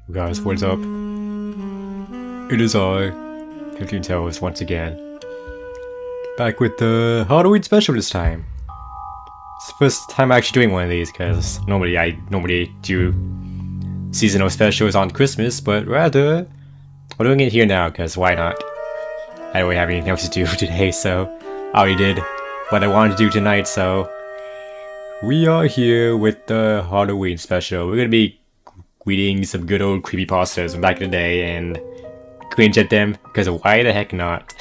Guys, what's up? It is I, 15 Toes, once again. Back with the Halloween special this time. It's the first time I'm actually doing one of these, because normally I do seasonal specials on Christmas, but rather, I'm doing it here now, because why not? I don't really have anything else to do today, so I already did what I wanted to do tonight, so we are here with the Halloween special. We're gonna be reading some good old creepypastas from back in the day and cringe at them, because why the heck not?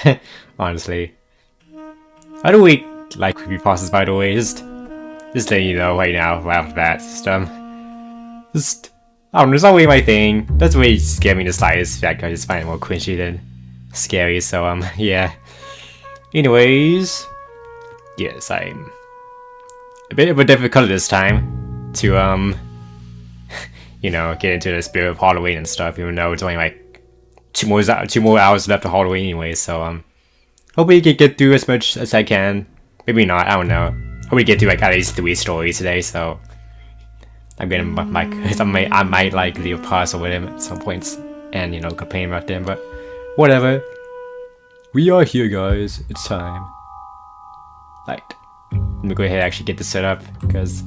Honestly. I don't really like creepypastas, by the way, just letting you know right now, right off the bat. I don't know, it's not really my thing. Doesn't really scare me in the slightest. I just find it more cringy than scary, so yeah. Anyways, yes, I'm a bit of a different color this time to you know, get into the spirit of Halloween and stuff, even though it's only like two more hours left of Halloween anyway, so hopefully you can get through as much as I can. Maybe not, I don't know. Hopefully get through like at least 3 stories today, so I'm gonna I might like leave a pause with him at some points and, you know, complain about them, but whatever. We are here, guys. It's time. Right. Let me go ahead and actually get this set up, because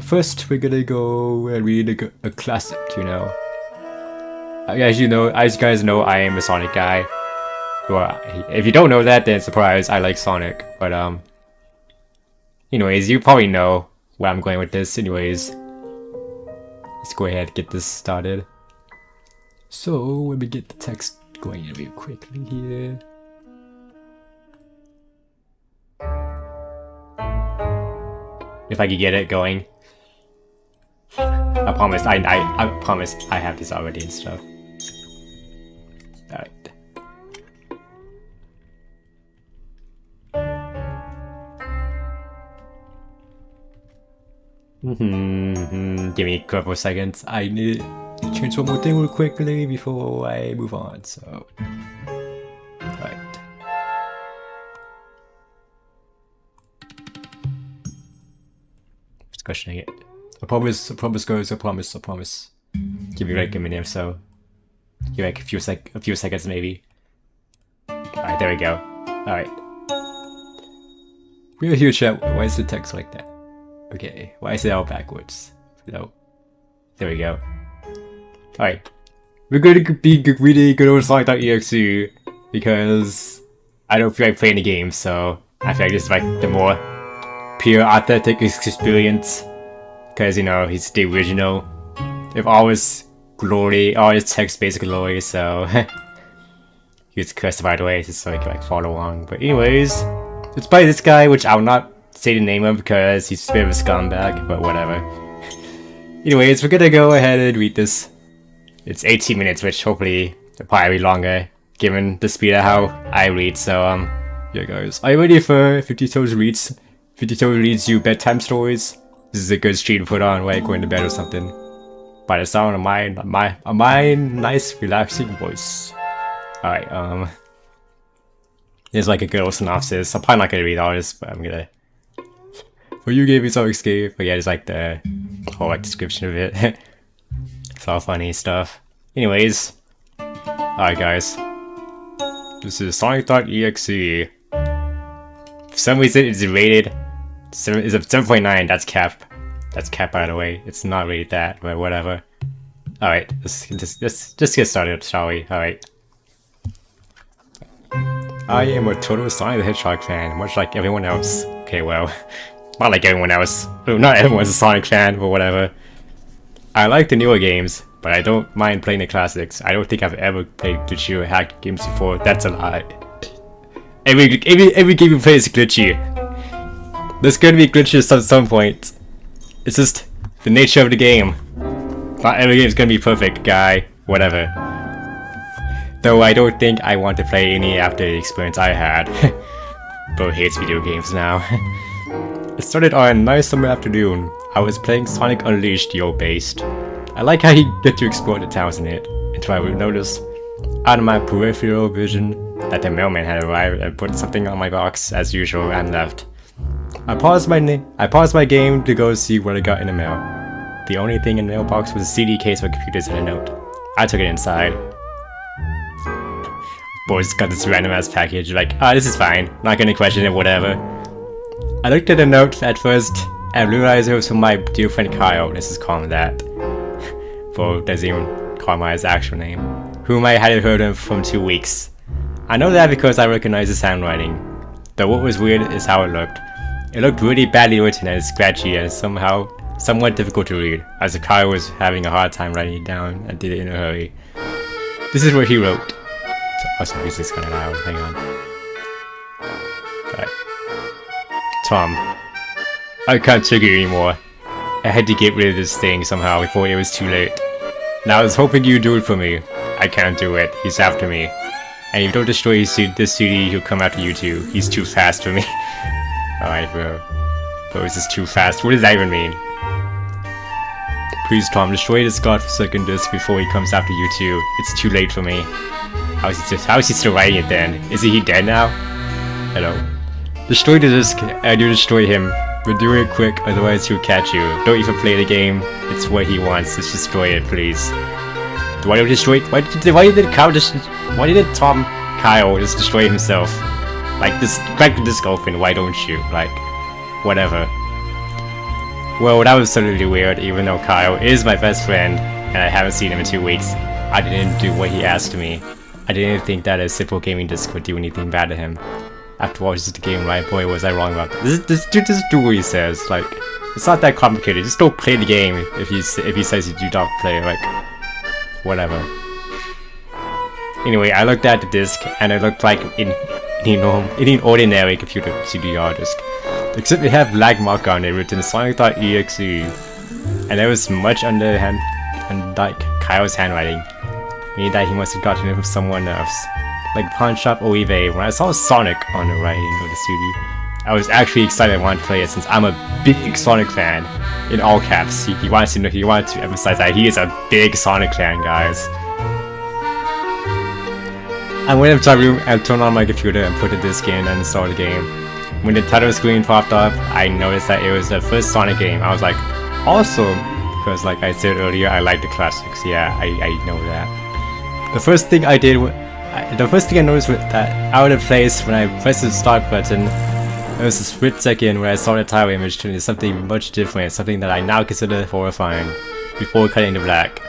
first we're gonna go and read a classic, you know. As you guys know, I am a Sonic guy. Well, if you don't know that, then surprise, I like Sonic. But anyways, you probably know where I'm going with this. Anyways, let's go ahead and get this started. So let me get the text going real quickly here. If I could get it going. I promise I promise I have this already and stuff. Alright. Give me a couple seconds. I need to change one more thing real quickly before I move on, so alright. Just questioning it. I promise guys, I promise. Give me like a minute or so. Give me like a few seconds maybe. Alright, there we go. Alright. We're here, chat. Why is the text like that? Okay, why is it all backwards? No. There we go. Alright. We're going to be reading good old Sonic.exe because I don't feel like playing the game, so I feel like this is like the more pure, authentic experience. Because, you know, he's the original. With all his glory, all his text-based glory, so he's cursed, by the way, just so I can like follow along. But anyways, it's by this guy, which I'll not say the name of because he's a bit of a scumbag, but whatever. Anyways, we're gonna go ahead and read this. It's 18 minutes, which hopefully will probably be longer, given the speed of how I read, so yeah guys. Are you ready for 50 Toes Reads? 50 Toes reads you bedtime stories? This is a good stream to put on while you're going to bed or something. By the sound of my nice relaxing voice. Alright, there's like a good old synopsis. I'm probably not gonna read all this, but I'm gonna. For you gave me some escape. But yeah, there's like the whole like description of it. It's all funny stuff. Anyways, alright guys. This is Sonic.exe. For some reason it's rated. It's a 7.9, that's cap. That's cap, by the way. It's not really that, but whatever. Alright, let's just get started, shall we? Alright. I am a total Sonic the Hedgehog fan, much like everyone else. Okay, well, not like everyone else. Not everyone's a Sonic fan, but whatever. I like the newer games, but I don't mind playing the classics. I don't think I've ever played glitchy or hacked games before. That's a lie. Every game you play is glitchy. There's gonna be glitches at some point. It's just the nature of the game. Not every game is gonna be perfect, guy. Whatever. Though I don't think I want to play any after the experience I had. Bro hates video games now. It started on a nice summer afternoon. I was playing Sonic Unleashed Yo-based. I like how you get to explore the towns in it, until I would notice, out of my peripheral vision, that the mailman had arrived and put something on my box as usual and left. I paused my game to go see what I got in the mail. The only thing in the mailbox was a CD case for computers and a note. I took it inside. Boys got this random ass package, like, this is fine, not gonna question it, whatever. I looked at the note at first and realized it was from my dear friend Kyle. Let's just call him that. Bro doesn't even call my his actual name. Whom I hadn't heard of from 2 weeks. I know that because I recognize his handwriting. Though what was weird is how it looked. It looked really badly written and scratchy and somehow somewhat difficult to read, as Kyle was having a hard time writing it down and did it in a hurry. This is what he wrote. Also, music's kinda loud, hang on. Alright. Tom, I can't take it anymore. I had to get rid of this thing somehow before it was too late. Now I was hoping you'd do it for me. I can't do it, he's after me. And if you don't destroy this CD, he'll come after you too. He's too fast for me. Alright, bro. Bro, is this too fast? What does that even mean? Please, Tom, destroy this godforsaken disc before he comes after you too. It's too late for me. How is he still writing it then? Is he dead now? Hello. Destroy the disc and you destroy him. But do it quick, otherwise he'll catch you. Don't even play the game. It's what he wants. Just destroy it, please. Why don't you destroy it? Why did Tom Kyle just destroy himself? Like, this, crack the disc open, why don't you? Like, whatever. Well, that was totally weird, even though Kyle is my best friend, and I haven't seen him in 2 weeks. I didn't do what he asked me. I didn't think that a simple gaming disc would do anything bad to him. After all, it's just a game, right? Boy, was I wrong about that. Just do what he says. Like, it's not that complicated. Just don't play the game if he says you do not play. Like, whatever. Anyway, I looked at the disc, and it looked like any ordinary computer CD-ROM disc. Except it had black mark on it written Sonic.exe, and there was much underhand and like Kyle's handwriting, meaning that he must have gotten it from someone else, like pawn shop or eBay. When I saw Sonic on the writing of the CD, I was actually excited I wanted to play it since I'm a big Sonic fan. In all caps, he wanted to emphasize that he is a big Sonic fan, guys. I went into my room and turned on my computer and put the disc in and installed the game. When the title screen popped up, I noticed that it was the first Sonic game. I was like, awesome! Because like I said earlier, I like the classics. Yeah, I know that. The first thing I noticed was that out of place when I pressed the start button, there was a split second where I saw the title image turn into something much different, something that I now consider horrifying, before cutting to black.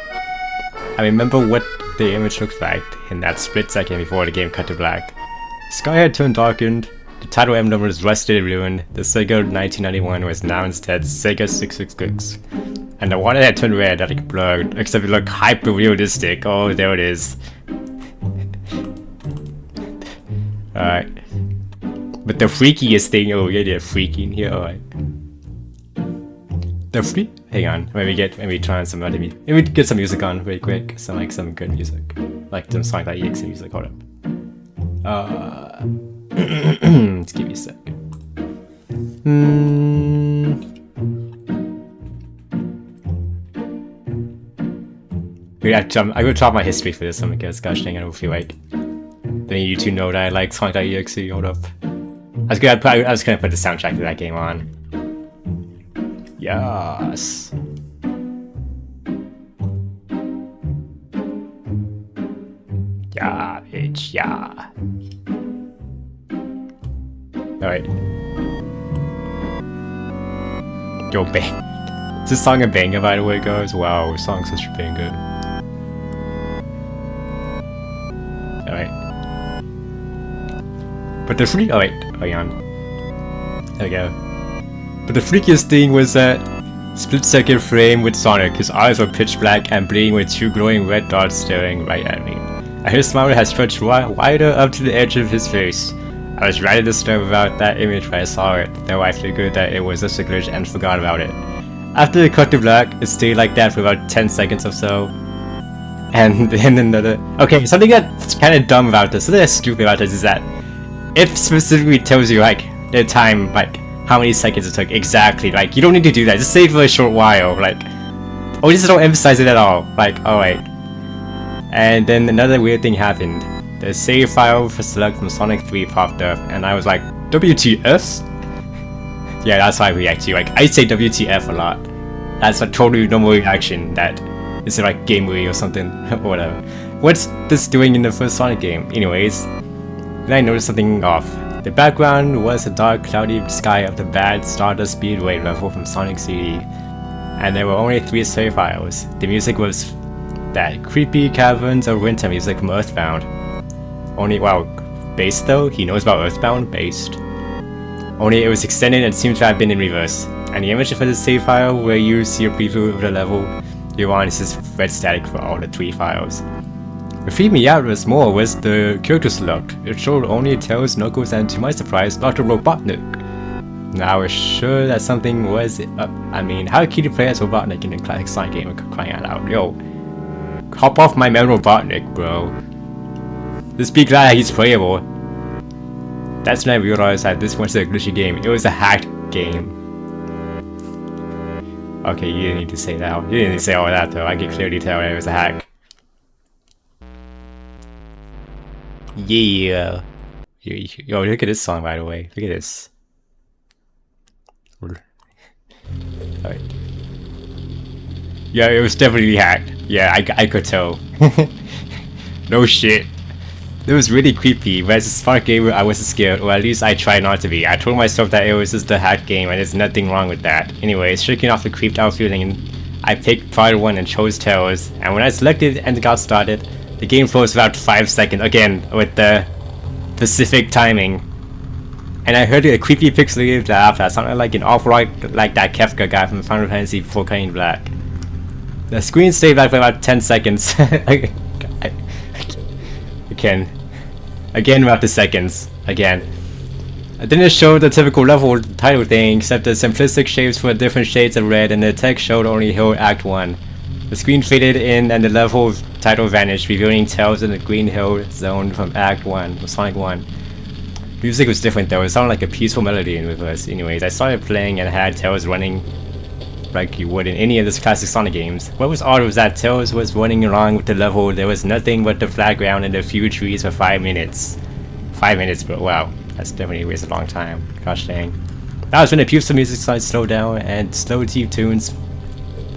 I remember what the image looked like in that split second before the game cut to black. The sky had turned darkened. The title emblem was rusted and ruined, the Sega 1991 was now instead Sega 666. And the water had turned red, like blurred, except it looked hyper-realistic. Oh, there it is. Alright. But the freakiest thing, oh yeah, they're freaky in here, alright. Hang on, let me try on some other music. Let me get some music on really quick, some good music. Like some Sonic.exe music, hold up. Let's give me a sec. I'm gonna drop my history for this, I'm gonna get gushing, I don't feel like then you two know that I like Sonic.exe, hold up. I was gonna put the soundtrack to that game on. Yes. Yeah, bitch, yeah. Alright. Yo, bang. Is this song a banger, by the way, guys? Wow, this song's such a banger. Alright. But the freak. Oh, wait. Hang on. There we go. But the freakiest thing was that split-second frame with Sonic. His eyes were pitch black and bleeding with two glowing red dots staring right at me. And his smile had stretched wider up to the edge of his face. I was ready to disturb about that image when I saw it, though I figured that it was just a glitch and forgot about it. After it cut to black, it stayed like that for about 10 seconds or so. And then another... Okay, something that's kind of dumb about this, something that's stupid about this is that it specifically tells you, like, the time, like, how many seconds it took exactly. Like, you don't need to do that, just say it for a short while, like... Or just don't emphasize it at all, like, alright. And then another weird thing happened. The save file for select from Sonic 3 popped up, and I was like, WTF? Yeah, that's why I react to. Like, I say WTF a lot. That's a totally normal reaction. That is like gamery or something, or whatever. What's this doing in the first Sonic game? Anyways, then I noticed something off. The background was a dark, cloudy sky of the bad Stardust Speedway level from Sonic CD, and there were only 3 save files. The music was that creepy caverns of winter music from Earthbound. Only, wow, based though? He knows about Earthbound? Based. Only it was extended and seemed to have been in reverse. And the image for the save file where you see a preview of the level you're on is just red static for all the 3 files. What freaked me out was the character select. It showed only Tails, Knuckles, and to my surprise, Dr. Robotnik. Now I was sure that something was up. I mean, how could you play as Robotnik in a classic Sonic game crying out loud? Yo, hop off my man Robotnik, bro. Just be glad he's playable. That's when I realized that this wasn't a glitchy game, it was a hacked game. Okay, you didn't need to say that. You didn't need to say all that though, I could clearly tell that it was a hack. Yeah. Yo, look at this song by the way. Look at this. Alright. Yeah, it was definitely hacked. Yeah, I could tell. No shit. It was really creepy, but as a smart gamer I wasn't scared, or at least I tried not to be. I told myself that it was just a hacked game and there's nothing wrong with that. Anyways, shaking off the creeped out feeling, I picked part 1 and chose Tails, and when I selected and got started, the game froze about 5 seconds, again with the specific timing. And I heard a creepy pixelated laugh that sounded like an awful lot like that Kefka guy from Final Fantasy IV Cutting Black. The screen stayed back for about 10 seconds. Again about the seconds. Again. It didn't show the typical level title thing, except the simplistic shapes for different shades of red, and the text showed only Hill Act 1. The screen faded in and the level title vanished, revealing Tails in the Green Hill zone from Act 1, from Sonic 1. Music was different though, it sounded like a peaceful melody in reverse. Anyways, I started playing and had Tails running like you would in any of the classic Sonic games. What was odd was that Tails was running along with the level, there was nothing but the flat ground and a few trees for 5 minutes. 5 minutes, bro, wow. That's definitely wasted a long time. Gosh dang. That was when the peaceful music started to slow down and slow deep tunes.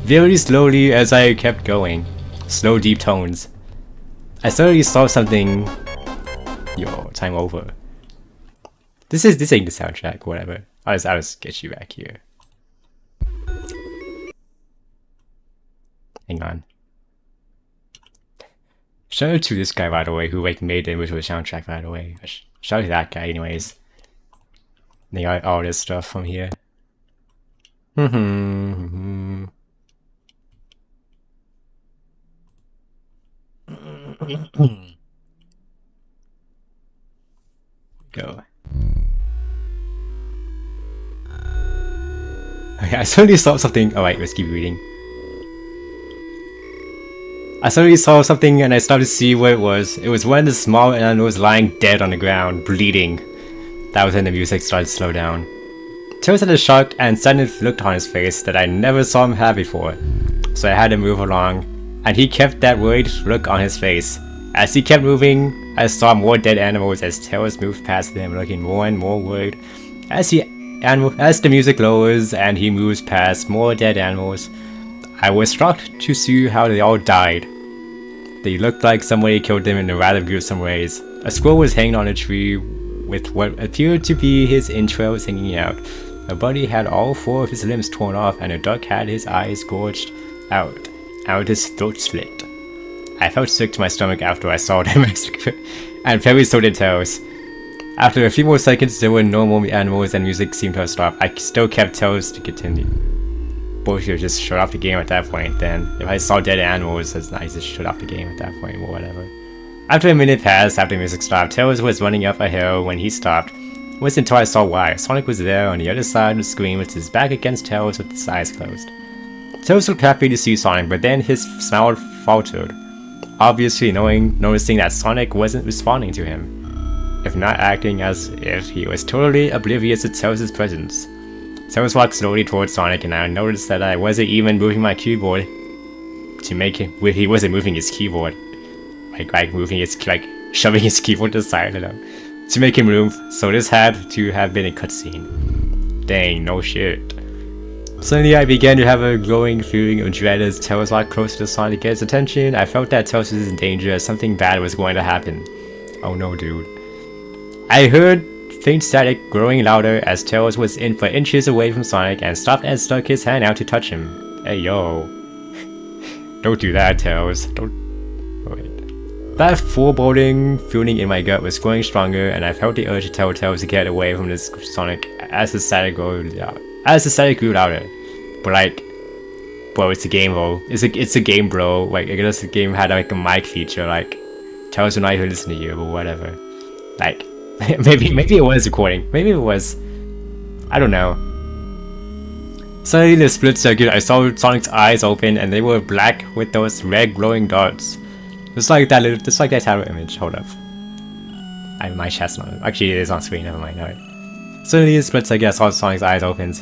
Very slowly as I kept going. Slow deep tones. I suddenly saw something. Yo, time over. This ain't the soundtrack, whatever. I'll just get you back here. Hang on. Shout out to this guy, by the way, who like made the original soundtrack, by the way. Shout out to that guy, anyways. They got all this stuff from here. Go. Okay, I suddenly saw something. Alright, let's keep reading. I suddenly saw something and I started to see what it was. It was one of the small animals lying dead on the ground, bleeding. That was when the music started to slow down. Tails had a shocked and saddened look on his face that I never saw him have before. So I had to move along, and he kept that worried look on his face. As he kept moving, I saw more dead animals as Tails moved past them, looking more and more worried. As the music lowers and he moves past more dead animals, I was shocked to see how they all died. They looked like somebody killed them in a rather gruesome ways. A squirrel was hanging on a tree with what appeared to be his entrails hanging out. A bunny had all 4 of his limbs torn off, and a duck had his eyes gorged out his throat slit. I felt sick to my stomach after I saw them, and very so did Tails. After a few more seconds, there were no more animals and music seemed to have stopped. I still kept Tails to continue. Bullshit, just shut off the game at that point then. If I saw dead animals, I just shut off the game at that point or whatever. After a minute passed, after the music stopped, Tails was running up a hill when he stopped. It wasn't until I saw why. Sonic was there on the other side of the screen with his back against Tails with his eyes closed. Tails looked happy to see Sonic, but then his smile faltered, obviously noticing that Sonic wasn't responding to him, if not acting as if he was totally oblivious to Tails' presence. Tails walked slowly towards Sonic, and I noticed that I wasn't even moving my keyboard to make him. He wasn't moving his keyboard, like moving his shoving his keyboard to the side, you know, to make him move. So this had to have been a cutscene. Dang, no shit. Suddenly I began to have a growing feeling of dread as Tails walked closer to Sonic to get his attention. I felt that Tails was in danger as something bad was going to happen. Oh no, dude. I heard faint static growing louder as Tails was in for inches away from Sonic and stopped and stuck his hand out to touch him. Hey yo. Don't do that, Tails. Don't... Wait. That foreboding feeling in my gut was growing stronger and I felt the urge to tell Tails to get away from this Sonic as the static grew louder. But like, bro, it's a game, bro. It's a game, bro. Like, I guess the game had like a mic feature, like, Tails will not even listen to you, but whatever. Like, maybe it was recording. Maybe it was. I don't know. Suddenly in a split second, I saw Sonic's eyes open and they were black with those red glowing dots. Just like that title image. Hold up. I have my chest on it. Actually, it is on screen. Never mind. Alright. Suddenly in a split second, I saw Sonic's eyes open.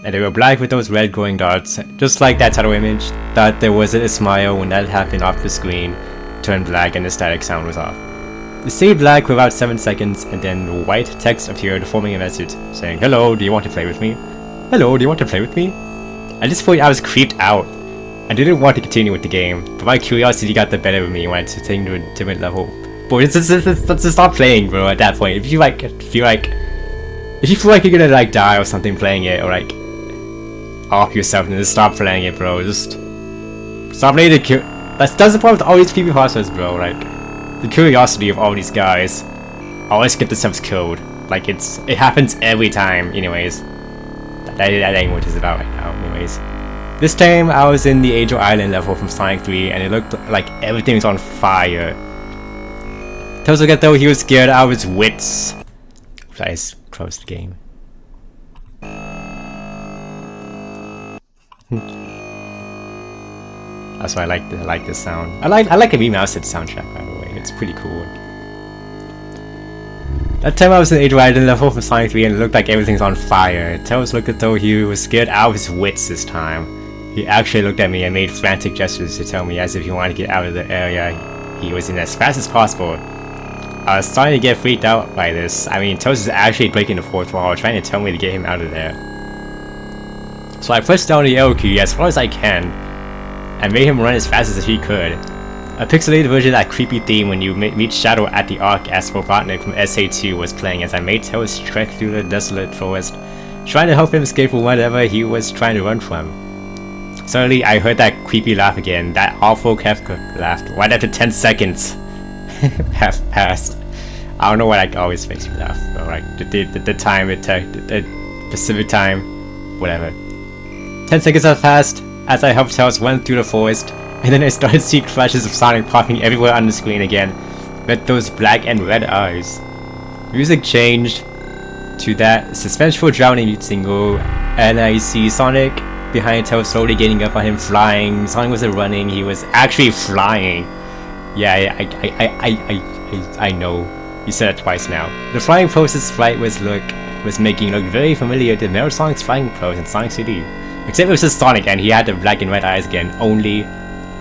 And they were black with those red glowing dots. Just like that title image. That there wasn't a smile when that happened off the screen. Turned black and the static sound was off. It stayed black for about 7 seconds and then white text appeared forming a message saying, "Hello, do you want to play with me? Hello, do you want to play with me?" At this point I was creeped out. I didn't want to continue with the game, but my curiosity got the better of me when I took it to a different level. But let's just stop playing, bro, at that point. If you feel like you're gonna like die or something playing it, or like off yourself, and just stop playing it, bro. Just stop playing that's the problem with all these creepypastas, bro. Like, the curiosity of all these guys always get themselves killed. Like, it happens every time. Anyways, that ain't what it's about right now. Anyways, this time I was in the Angel Island level from Sonic 3, and it looked like everything was on fire. Tails looked as though he was scared out of his wits. I just closed the game. That's why I like this sound. I like a remastered soundtrack, by the way. It's pretty cool. That time I was in Angel Island level from Sonic 3 and it looked like everything's on fire. Tails looked as though he was scared out of his wits this time. He actually looked at me and made frantic gestures to tell me as if he wanted to get out of the area he was in as fast as possible. I was starting to get freaked out by this. I mean, Tails is actually breaking the fourth wall, trying to tell me to get him out of there. So I pressed down the arrow key as far as I can, and made him run as fast as he could. A pixelated version of that creepy theme when you meet Shadow at the Ark as Robotnik from SA2 was playing as I made Tails trek through the desolate forest, trying to help him escape from whatever he was trying to run from. Suddenly, I heard that creepy laugh again, that awful Kefka laugh, right after 10 seconds have passed. I don't know why that always makes me laugh, but like the time it took, the Pacific time, whatever. 10 seconds have passed as I helped Tails run through the forest, and then I started seeing flashes of Sonic popping everywhere on the screen again, with those black and red eyes. Music changed to that suspenseful drowning single, and I see Sonic behind Tails slowly getting up on him, flying. Sonic wasn't running, he was actually flying. Yeah, I know. You said it twice now. The flying pose his flight was making look very familiar to Metal Sonic's flying pose in Sonic CD. Except it was just Sonic and he had the black and red eyes again, only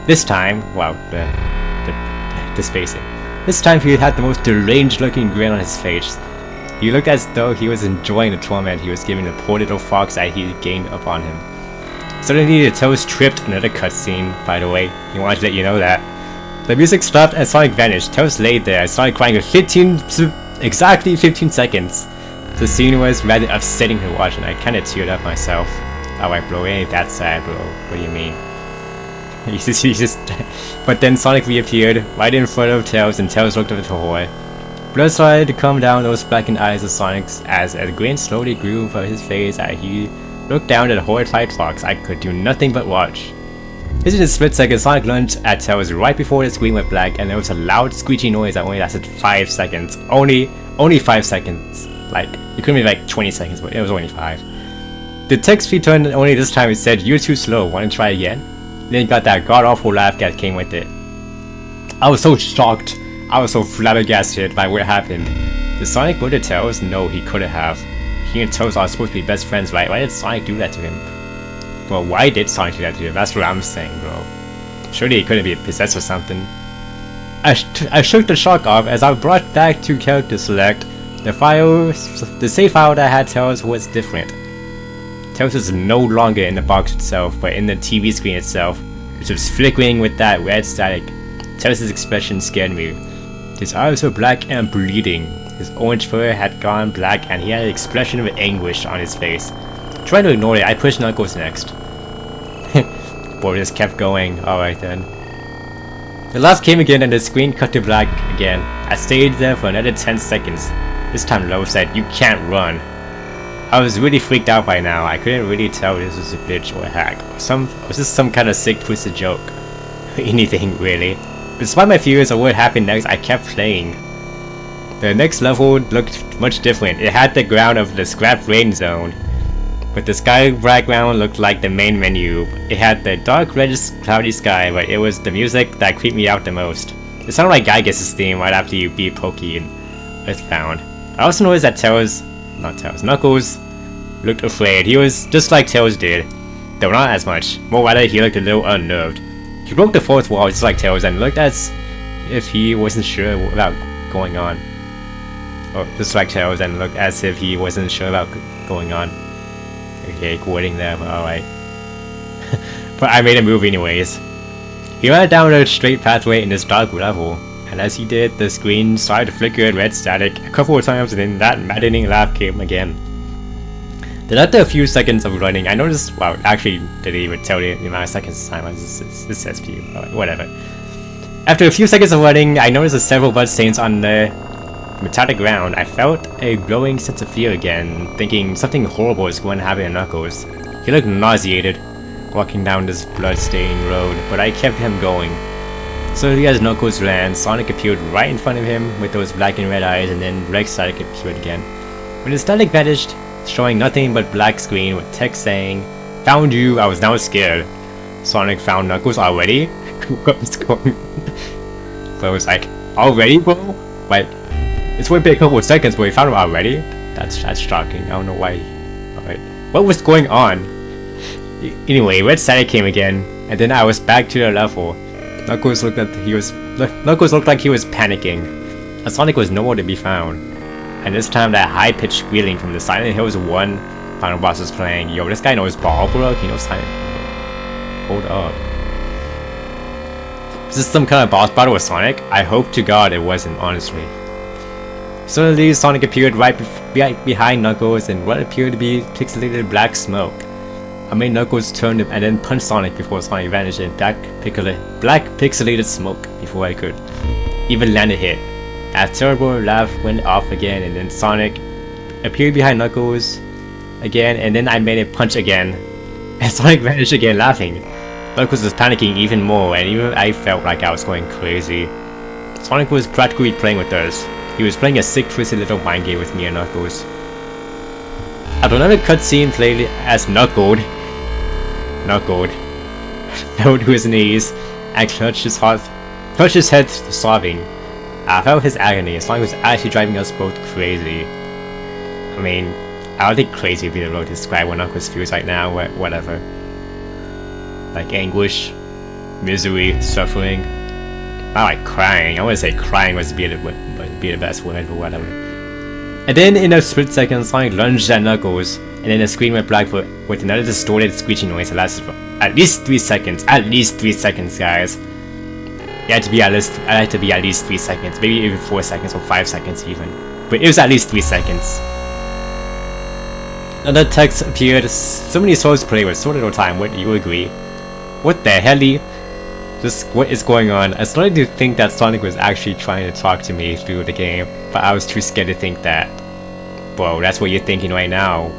this time, well, the spacing. This time he had the most deranged looking grin on his face. He looked as though he was enjoying the torment he was giving the poor little fox that he gained upon him. Suddenly the Tails tripped, another cutscene, by the way. He wanted to let you know that. The music stopped and Sonic vanished. Tails laid there and started crying for exactly 15 seconds. The scene was rather upsetting to watch and I kinda teared up myself. Alright bro, it ain't that sad bro. What do you mean? He's just But then Sonic reappeared right in front of Tails and Tails looked up at the horror. Blood started to come down those blackened eyes of Sonic's as a grin slowly grew from his face as he looked down at the horrified fox. I could do nothing but watch. This is a split second. Sonic lunged at Tails right before the screen went black and there was a loud screechy noise that only lasted 5 seconds. Only 5 seconds. Like, it could be like 20 seconds, but it was only 5. The text returned only this time. It said, "You're too slow, wanna try again?" Then got that god-awful laugh that came with it. I was so shocked. I was so flabbergasted by what happened. Did Sonic go to Tails? No, he couldn't have. He and Tails are supposed to be best friends, right? Why did Sonic do that to him? Well, why did Sonic do that to him? That's what I'm saying, bro. Surely he couldn't be possessed or something. I shook the shock off as I brought back to character select. The save file that had Tails was different. Tails was no longer in the box itself, but in the TV screen itself, which was flickering with that red static. Tails' expression scared me. His eyes were black and bleeding. His orange fur had gone black and he had an expression of anguish on his face. Trying to ignore it, I pushed Knuckles next. Boy, just kept going. Alright then. The laugh came again and the screen cut to black again. I stayed there for another 10 seconds. This time Lo said, "You can't run." I was really freaked out by now. I couldn't really tell if this was a glitch or a hack. Was this some kind of sick twisted joke? Anything really. Despite my fears of what happened next, I kept playing. The next level looked much different. It had the ground of the scrap rain zone, but the sky background looked like the main menu. It had the dark reddish cloudy sky, but it was the music that creeped me out the most. It sounded like Gygas' theme right after you beat Pokey and Earthbound. I also noticed that Knuckles looked afraid. He was just like Tails did, though not as much. More rather, he looked a little unnerved. He broke the fourth wall just like Tails and looked as if he wasn't sure about going on. Or just like Tails and looked as if he wasn't sure about going on. Okay, quitting there, but alright. But I made a move anyways. He ran down a straight pathway in this dark level, and as he did, the screen started to flicker in red static a couple of times, and then that maddening laugh came again. Then after a few seconds of running, I noticed, well, actually didn't even tell you the amount of seconds this time, this says for you, whatever. After a few seconds of running, I noticed several blood stains on the metallic ground. I felt a growing sense of fear again, thinking something horrible is going to happen to Knuckles. He looked nauseated, walking down this blood-stained road, but I kept him going. Slowly as Knuckles ran, Sonic appeared right in front of him with those black and red eyes, and then red static appeared again. When the static vanished, showing nothing but black screen with text saying, "Found you, I was now scared." Sonic found Knuckles already? What was going on? So I was like, already, bro? Like, it's only been a couple of seconds, but we found him already? That's shocking. I don't know why. Alright. What was going on? Anyway, red static came again, and then I was back to the level. Knuckles looked like he was panicking, and Sonic was nowhere to be found. And this time that high-pitched squealing from the Silent Hills 1 final boss was playing. Yo, this guy knows ball, bro. He knows Silent Hill. Hold up. Is this some kind of boss battle with Sonic? I hope to God it wasn't, honestly. Suddenly, Sonic appeared right behind Knuckles in what appeared to be pixelated black smoke. I made Knuckles turn and then punch Sonic before Sonic vanished in black pixelated smoke before I could even land a hit. A terrible laugh went off again, and then Sonic appeared behind Knuckles again, and then I made it punch again, and Sonic vanished again laughing. Knuckles was panicking even more, and even I felt like I was going crazy. Sonic was practically playing with us. He was playing a sick, twisted little mind game with me and Knuckles. After another cutscene played as Knuckled fell to his knees and clutched his head sobbing. I felt his agony. Sonic was actually driving us both crazy. I mean, I don't think crazy would be the word to describe what Knuckles feels right now, but whatever. Like anguish, misery, suffering. Not like crying. I wouldn't say crying would be the best word, but whatever. And then in a split second, Sonic lunged at Knuckles, and then the screen went black with another distorted screeching noise that lasted for at least 3 seconds. At least 3 seconds, guys. It had to be at least 3 seconds, maybe even 4 seconds or 5 seconds even. But it was at least 3 seconds. Another text appeared. So many souls to play with, so little time. Would you agree? What the helly? Just what is going on? I started to think that Sonic was actually trying to talk to me through the game, but I was too scared to think that. Bro, that's what you're thinking right now.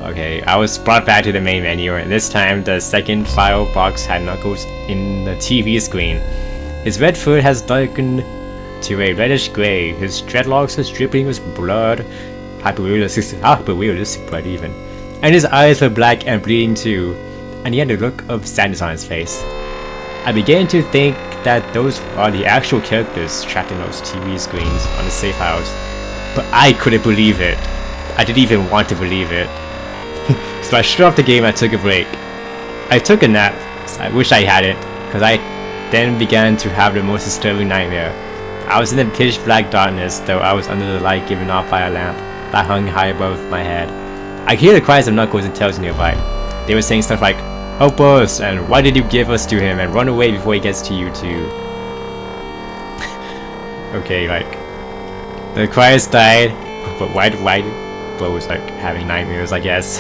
Okay, I was brought back to the main menu, and this time the second file box had Knuckles in the TV screen. His red fur has darkened to a reddish gray. His dreadlocks was dripping with blood, hyper-realistic blood even. And his eyes were black and bleeding too, and he had a look of sadness on his face. I began to think that those are the actual characters trapped in those TV screens on the safe house, but I couldn't believe it. I didn't even want to believe it. So I shut off the game and took a break. I took a nap. So I wish I had it, because I then began to have the most disturbing nightmare. I was in the pitch black darkness, though I was under the light given off by a lamp that hung high above my head. I hear the cries of Knuckles and Tails nearby. They were saying stuff like, "Help us," and "Why did you give us to him?" and "Run away before he gets to you too." Okay, like, the cries died, but why Bo was like having nightmares, I guess.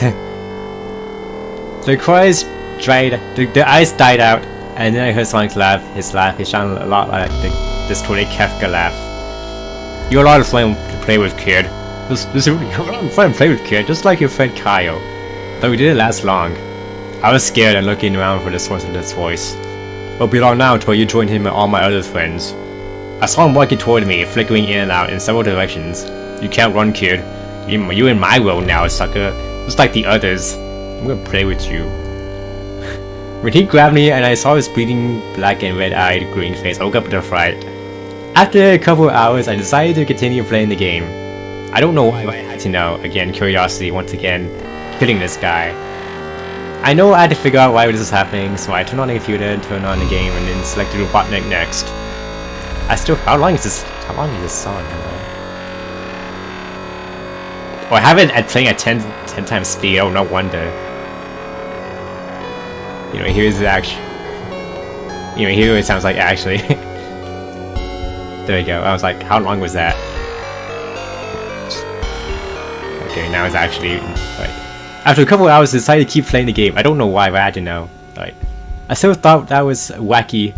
The cries dried, the eyes died out, and then I heard Sonic's laugh. His laugh, it sounded a lot like the distorted Kefka laugh. "You're a lot of fun to play with, kid. This is really a lot of fun to play with, kid, just like your friend Kyle." Though it didn't last long. I was scared and looking around for the source of this voice. "Won't be long now until you join him and all my other friends." I saw him walking toward me, flickering in and out in several directions. "You can't run, kid. You're in my world now, sucker. Just like the others. I'm gonna play with you." When he grabbed me and I saw his bleeding black and red-eyed green face, I woke up with a fright. After a couple of hours, I decided to continue playing the game. I don't know why, but I had to know. Again, curiosity, once again, killing this guy. I know I had to figure out why this is happening, so I turned on the computer, turned on the game, and then selected Robotnik next. How long is this song? Oh, I have it at playing at 10 times speed. Oh, no wonder. You know, here's the action. You know, here it sounds like actually. There we go. I was like, how long was that? Okay, now it's actually like. After a couple of hours, I decided to keep playing the game. I don't know why, but I had to know. Like, I still thought that was wacky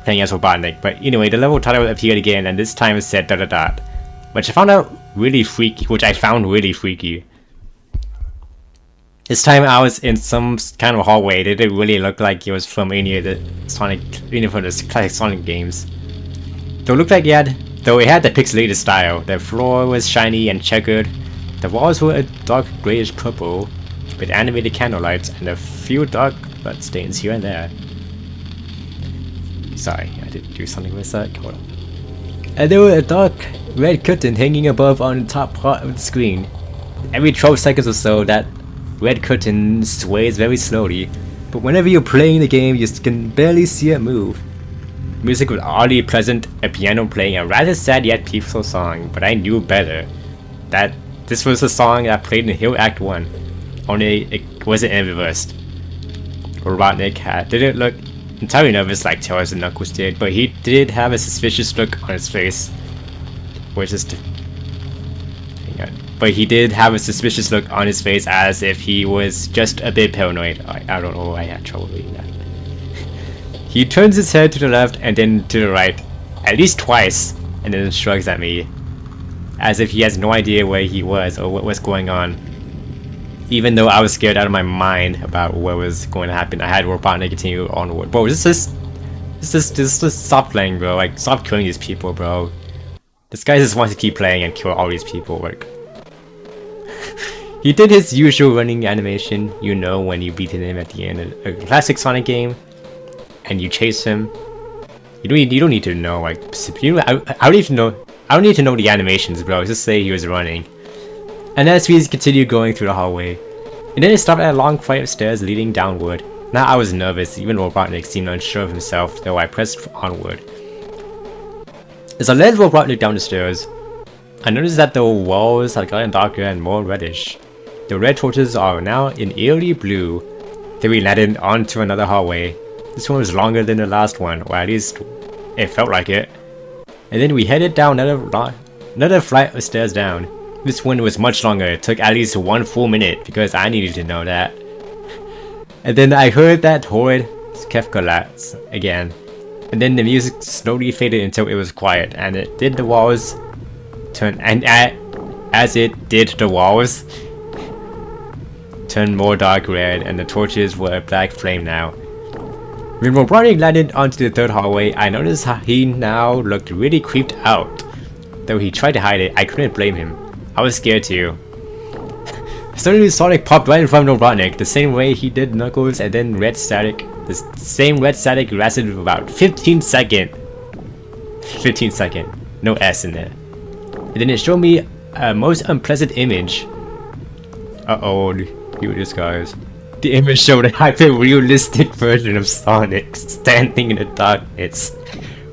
playing as Robotnik, but anyway, the level title appeared again, and this time it said ... which I found really freaky. This time I was in some kind of hallway. It didn't really look like it was from any of the classic Sonic games. Though it had the pixelated style. The floor was shiny and checkered. The walls were a dark grayish purple, with animated candlelights and a few dark blood stains here and there. Sorry, I did do something with that. Hold on. And there was a dark red curtain hanging above on the top part of the screen. Every 12 seconds or so, that red curtain sways very slowly, but whenever you're playing the game, you can barely see it move. Music was already present, a piano playing a rather sad yet peaceful song, but I knew better. That this was a song that played in Hill Act 1, only it wasn't in reverse. Robotnik didn't look entirely nervous like Tails and Knuckles did, but he did have a suspicious look on his face. But he did have a suspicious look on his face, as if he was just a bit paranoid. I don't know, I had trouble reading that. He turns his head to the left and then to the right, at least twice, and then shrugs at me, as if he has no idea where he was or what was going on. Even though I was scared out of my mind about what was going to happen, I had Robotnik continue onward. Bro, just stop playing, bro. Like, stop killing these people, bro. This guy just wants to keep playing and kill all these people. Like, he did his usual running animation. You know, when you beat him at the end of a classic Sonic game, and you chase him. You don't need to know, like, I don't need to know. I don't need to know the animations, bro. Just say he was running. And as we continued going through the hallway, and then it stopped at a long flight of stairs leading downward. Now I was nervous, even Robotnik seemed unsure of himself, though I pressed onward. As I led Robotnik down the stairs, I noticed that the walls had gotten darker and more reddish. The red torches are now in eerie blue. Then we landed onto another hallway. This one was longer than the last one, or at least it felt like it. And then we headed down another flight of stairs down. This one was much longer. It took at least 1 full minute because I needed to know that. And then I heard that horrid Kefka laugh again. And then the music slowly faded until it was quiet, and it did the walls turn, and as it did, the walls turned more dark red, and the torches were a black flame now. When Robotnik landed onto the third hallway, I noticed how he now looked really creeped out. Though he tried to hide it, I couldn't blame him. I was scared too. Suddenly Sonic popped right in front of Robotnik, the same way he did Knuckles, and then red static. The same red static lasted for about 15 seconds. 15 seconds. No S in there. And then it showed me a most unpleasant image. Uh-oh, here it is, guys. The image showed a hyper-realistic version of Sonic standing in the darkness,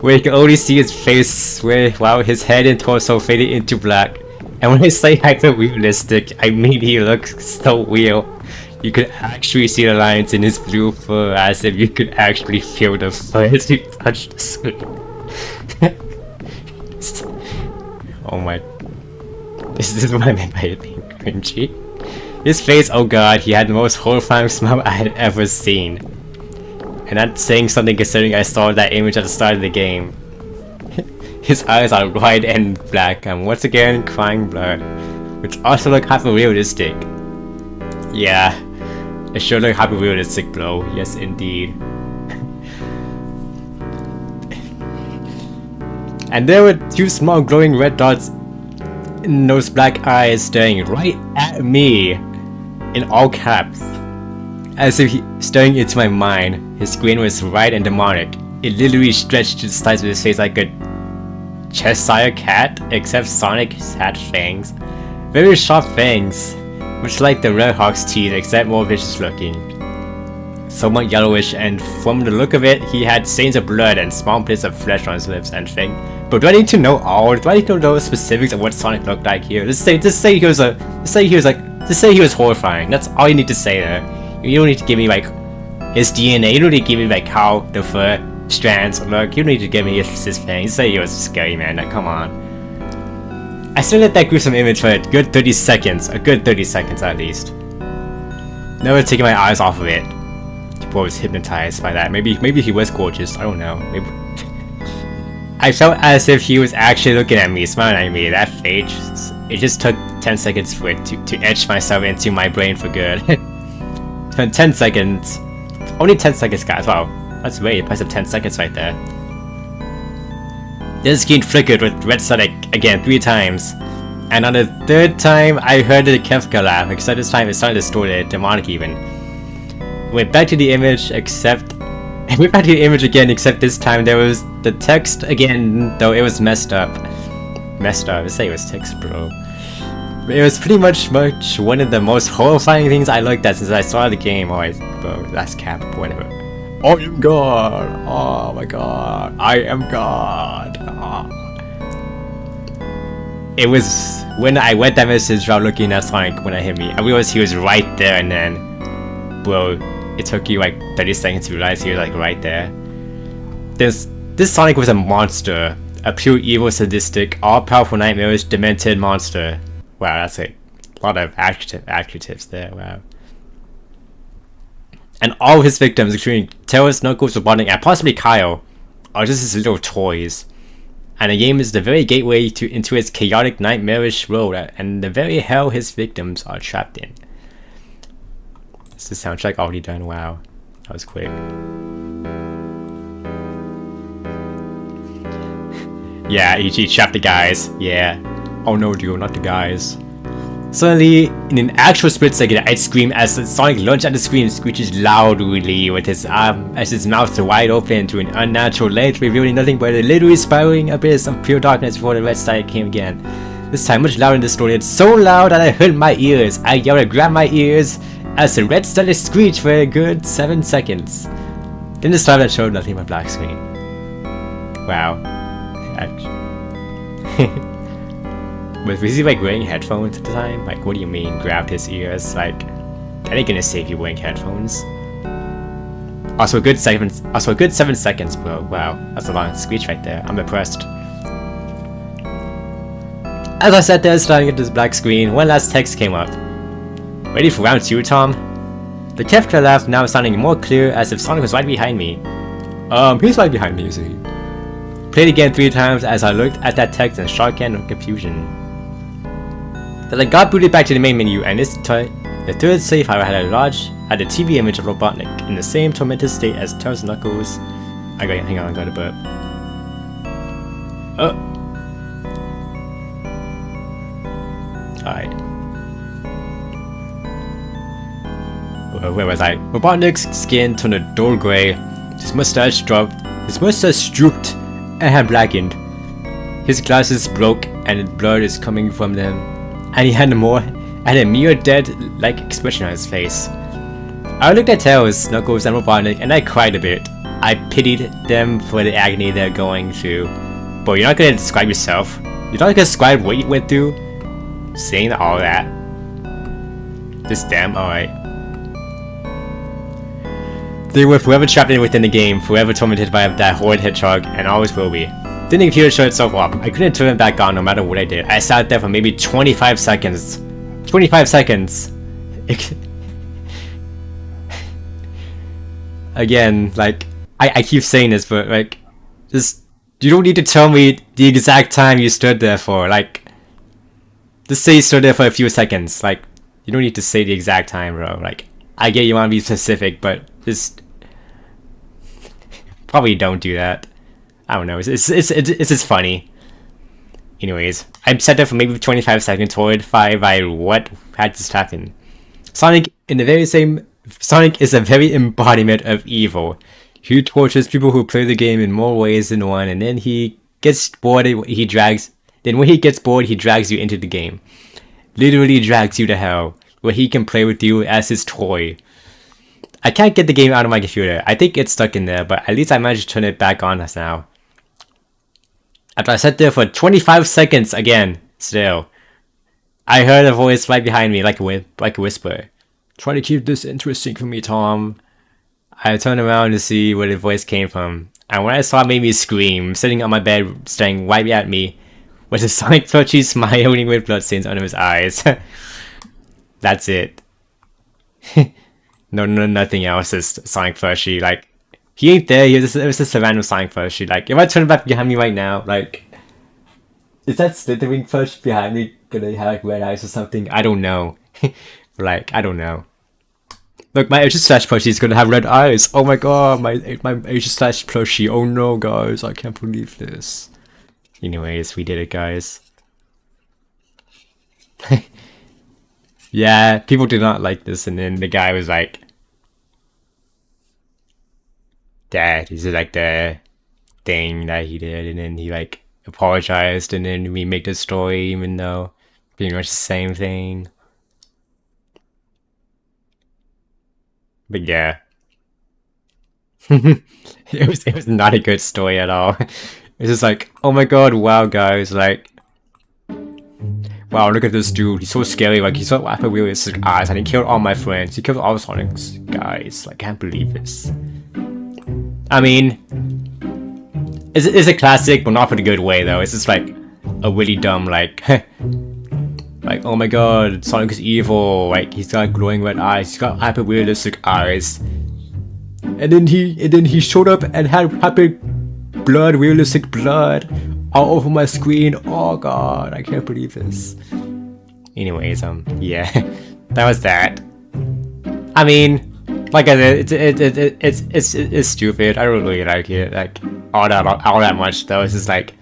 where you can only see his face while his head and torso faded into black. And when I say hyper-realistic, I mean he looks so real. You could actually see the lines in his blue fur as if you could actually feel the fur as you touch the screen. Oh my... This is what I meant by it being cringy. His face, oh god, he had the most horrifying smile I had ever seen. And that's saying something considering I saw that image at the start of the game. His eyes are wide and black and once again crying blood, which also look hyper-realistic. Yeah, it sure look hyper-realistic bro, yes indeed. And there were two small glowing red dots in those black eyes staring right at me in all caps. As if he staring into my mind. His grin was right and demonic. It literally stretched to the size of his face like a Cheshire cat, except Sonic had fangs. Very sharp fangs, much like the Red Hawk's teeth, except more vicious looking. Somewhat yellowish, and from the look of it, he had stains of blood and small bits of flesh on his lips and thing. But do I need to know all? Do I need to know the specifics of what Sonic looked like here? Just say he was horrifying. That's all you need to say there. You don't need to give me like his DNA. You don't need to give me like how the fur strands look. You don't need to give me his fangs. Just say he was scary, man. Like, come on. I still let that gruesome image for a good 30 seconds. A good 30 seconds at least. Never taking my eyes off of it. People was hypnotized by that. Maybe he was gorgeous. I don't know. Maybe. I felt as if he was actually looking at me, smiling at me. That face. It just took 10 seconds for it to etch myself into my brain for good. 10 seconds. Only 10 seconds, guys. Wow. That's very impressive 10 seconds right there. The screen flickered with red Sonic again 3 times. And on the 3rd time, I heard the Kefka laugh, except this time it sounded distorted, demonic even. Went back to the image, except... I went back to the image again, except this time there was the text again, though it was messed up. I say it was text, bro. It was pretty much one of the most horrifying things I looked at since I saw the game. Oh, bro, that's cap, whatever. I am God! Oh my god, I am God! Oh. It was when I read that message while looking at Sonic when it hit me. I realized he was right there, and then, bro, it took you like 30 seconds to realize he was like right there. This Sonic was a monster. A pure evil, sadistic, all-powerful, nightmarish, demented monster. Wow, that's a lot of adjectives there, wow. And all his victims, including Tails, Knuckles, Robotnik, and possibly Kyle, are just his little toys. And the game is the very gateway into his chaotic, nightmarish world, and the very hell his victims are trapped in. This is the soundtrack already done, wow. That was quick. Yeah, he trapped the guys, yeah. Oh no, dude, not the guys. Suddenly, in an actual split second, I scream as Sonic lunges at the screen and screeches loudly with his arm as his mouth wide open to an unnatural length, revealing nothing but a literally spiraling abyss of pure darkness before the red side came again. This time much louder and distorted, so loud that I hurt my ears. I yelled and grabbed my ears as the red started to screech for a good 7 seconds. Then this time I showed nothing but black screen. Wow. Was he like wearing headphones at the time? Like, what do you mean, grabbed his ears? Like, that ain't gonna save you wearing headphones. Also a good 7 seconds, bro. Wow, that's a long screech right there. I'm impressed. As I sat there staring at this black screen, one last text came up. Ready for round 2, Tom? The Kefka laugh now sounding more clear as if Sonic was right behind me. He's right behind me, you see. Played again 3 times as I looked at that text in shock and confusion. Then I got booted back to the main menu, and this time, the 3rd save file had a TV image of Robotnik in the same tormented state as Tails Knuckles. Hang on, I got a burp. Oh. Alright. Where was I? Robotnik's skin turned a dull grey, his mustache drooped, and had blackened. His glasses broke, and blood is coming from them, and he had a mere dead-like expression on his face. I looked at Tails, Knuckles, and Robotnik, and I cried a bit. I pitied them for the agony they're going through. But you're not gonna describe yourself. You're not gonna describe what you went through. Seeing all that. This damn, alright. They were forever trapped in within the game, forever tormented by that horrid hedgehog, and always will be. Then the computer shut itself off. I couldn't turn it back on no matter what I did. I sat there for maybe 25 seconds. 25 seconds! Again, like, I keep saying this, but like, just, you don't need to tell me the exact time you stood there for, like, just say you stood there for a few seconds, like, you don't need to say the exact time, bro, like, I get you want to be specific, but just, probably don't do that. I don't know, it's just funny. Anyways, I sat there for maybe 25 seconds, horrified by what had just happened. Sonic is a very embodiment of evil. He tortures people who play the game in more ways than one, and then he gets bored, when he drags you into the game. Literally drags you to hell, where he can play with you as his toy. I can't get the game out of my computer. I think it's stuck in there, but at least I managed to turn it back on now. After I sat there for 25 seconds again, still, I heard a voice right behind me, like a whisper. Try to keep this interesting for me, Tom. I turned around to see where the voice came from, and when I saw it made me scream, sitting on my bed, staring right at me, was a Sonic Plushie smiling with bloodstains under his eyes. That's it. No, nothing else is Sonic Plushie. Like, he ain't there. It was just a random Sonic Plushie. Like, if I turn back behind me right now, like, is that slithering plush behind me gonna have like red eyes or something? I don't know. Like, I don't know. Look, my Asian Slash plushie is gonna have red eyes. Oh my god, my Asian Slash plushie. Oh no, guys, I can't believe this. Anyways, we did it, guys. Yeah, people did not like this, and then the guy was like, that is like the thing that he did, and then he like apologized, and then we make the story even though pretty much the same thing. But yeah. it was not a good story at all. It's just like, oh my god, wow guys, like, wow, look at this dude, he's so scary, like, he's so realistic eyes, and he killed all my friends, he killed all the Sonics, guys, like, I can't believe this. I mean, it's a classic, but not for the good way, though. It's just like a really dumb, like, like, oh my god, Sonic is evil, like, he's got glowing red eyes, he's got hyper-realistic eyes. And then he showed up and had realistic blood all over my screen. Oh god, I can't believe this. Anyways, yeah, that was that. I mean, like I said, it's stupid. I don't really like it, like all that much though. It's just like,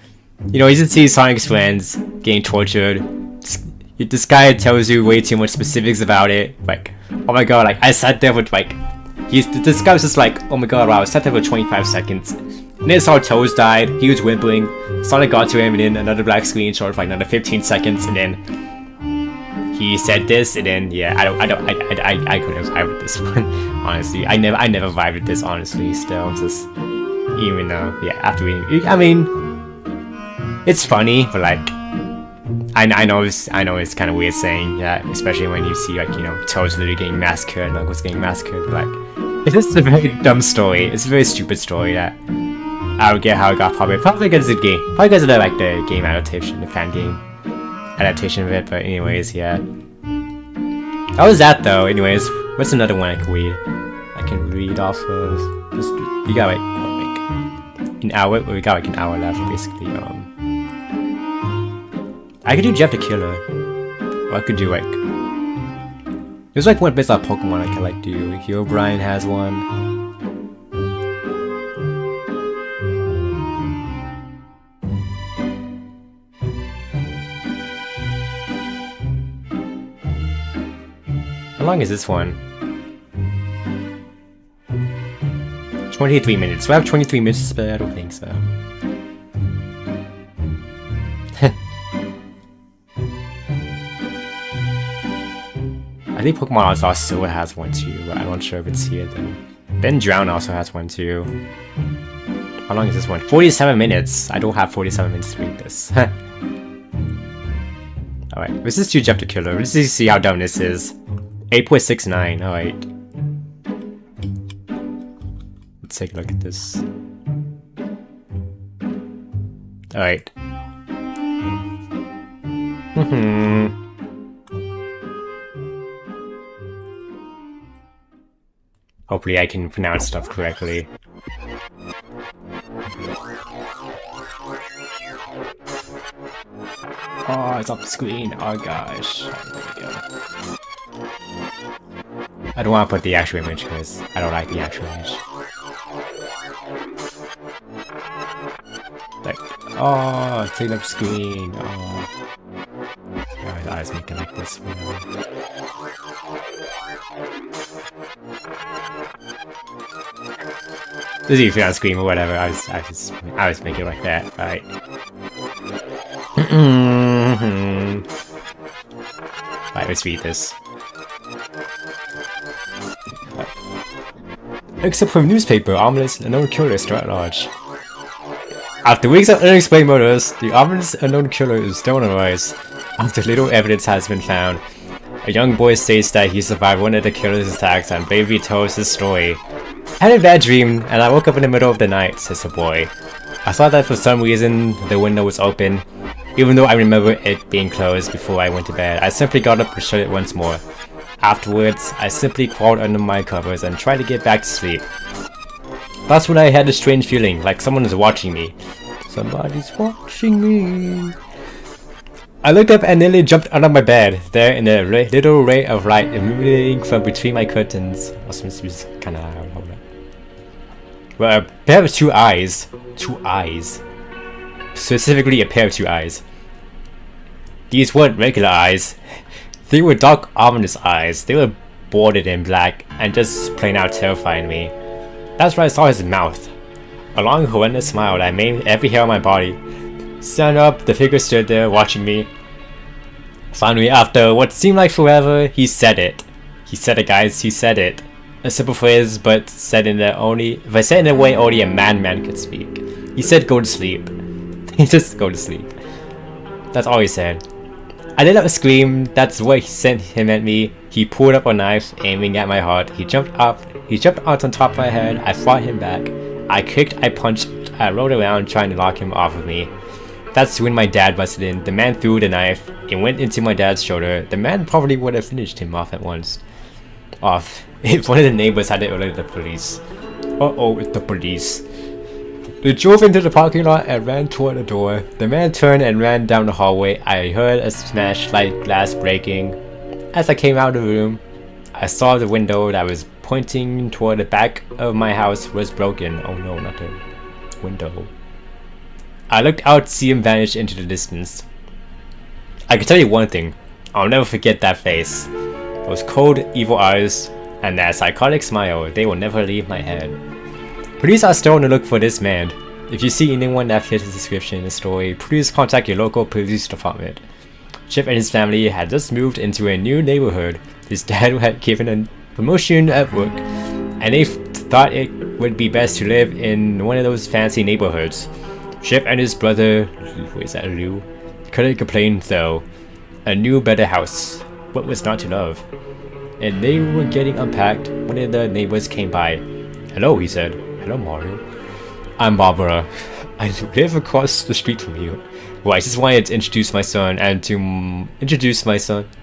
you know, you just see Sonic's friends getting tortured. This guy tells you way too much specifics about it. Like, oh my god, like I sat there with like, this guy was just like, oh my god, wow, I sat there for 25 seconds. And then saw Toes died, he was whimpering, Sonic got to him, and then another black screen showed for like another 15 seconds, and then he said this, and then yeah, I couldn't vibe with this one, honestly. I never vibed with this, honestly. Still, just even though, yeah, after reading, I mean, it's funny, but like, I know it's kind of weird saying that, especially when you see like, you know, Toes literally getting massacred, Knuckles getting massacred, but like, it's just a very dumb story. It's a very stupid story that I don't get how it got popular. Probably because of the game. Probably because of the, like, the game adaptation, the fan game adaptation of it. But anyways, yeah. How was that though? Anyways, what's another one I can read? I can read off of. Just, we got like an hour. We got like an hour left, basically. I could do Jeff the Killer. Or I could do like. There's like one based on Pokemon I can like do. Hero Brian has one. How long is this one? 23 minutes. Do I have 23 minutes to spare? I don't think so. I think Pokemon also has one too, but I'm not sure if it's here though. Ben Drown also has one too. How long is this one? 47 minutes! I don't have 47 minutes to read this. Alright, this is to Jeff the Killer. Let's see how dumb this is. 8.69, alright. Let's take a look at this. Alright. Hopefully I can pronounce stuff correctly. Oh, it's off the screen. Oh gosh. There we go. I don't want to put the actual image because I don't like the actual image. Like, oh, clean up screen. Oh. I was making like this. This is on screen or whatever. I was making it like that. Alright. Alright, let's read this. Except for newspaper, ominous unknown killer still at large. After weeks of unexplained murders, the ominous unknown killer is still on the rise. After little evidence has been found, a young boy states that he survived one of the killer's attacks and bravely tells his story. I had a bad dream, and I woke up in the middle of the night, says the boy. I thought that for some reason the window was open, even though I remember it being closed before I went to bed. I simply got up and shut it once more. Afterwards, I simply crawled under my covers and tried to get back to sleep. That's when I had a strange feeling, like someone is watching me. Somebody's watching me. I looked up and nearly jumped out of my bed, there in a little ray of light illuminating from between my curtains. Also, this was kind of loud. Hold on. Well, a pair of two eyes. Two eyes. Specifically, a pair of two eyes. These weren't regular eyes. They were dark, ominous eyes. They were bordered in black and just plain out terrifying me. That's when I saw his mouth. A long, horrendous smile that made every hair on my body stand up. The figure stood there watching me. Finally, after what seemed like forever, he said it. He said it, guys. He said it. A simple phrase, but said in a way only a madman could speak. He said, "Go to sleep." He just go to sleep. That's all he said. I let out a scream. That's what he sent him at me. He pulled up a knife, aiming at my heart. He jumped up. He jumped out on top of my head. I fought him back. I kicked. I punched. I rolled around trying to knock him off of me. That's when my dad busted in. The man threw the knife. It went into my dad's shoulder. The man probably would have finished him off at once. If one of the neighbors hadn't alerted the police. Uh-oh, it's the police. They drove into the parking lot and ran toward the door. The man turned and ran down the hallway. I heard a smash like glass breaking. As I came out of the room, I saw the window that was pointing toward the back of my house was broken. Oh no, not the window. I looked out to see him vanish into the distance. I can tell you one thing. I'll never forget that face. Those cold, evil eyes, and that psychotic smile. They will never leave my head. Police are still on the look for this man. If you see anyone that fits the description in the story, please contact your local police department. Chip and his family had just moved into a new neighborhood. His dad had given a promotion at work, and they thought it would be best to live in one of those fancy neighborhoods. Chip and his brother, Lou, couldn't complain though. A new, better house. What was not to love? And they were getting unpacked when one of the neighbors came by. Hello, he said. Hello, Mario. I'm Barbara. I live across the street from you. Well, I just wanted to introduce my son and to introduce my son.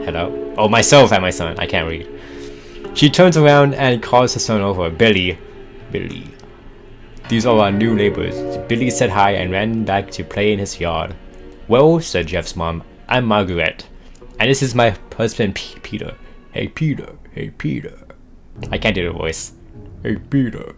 Hello. Oh, myself and my son. I can't read. She turns around and calls her son over. Billy. These are our new neighbors. Billy said hi and ran back to play in his yard. Well, said Jeff's mom, I'm Margaret. And this is my husband, Peter. Hey, Peter. I can't do the voice. Hey, Peter.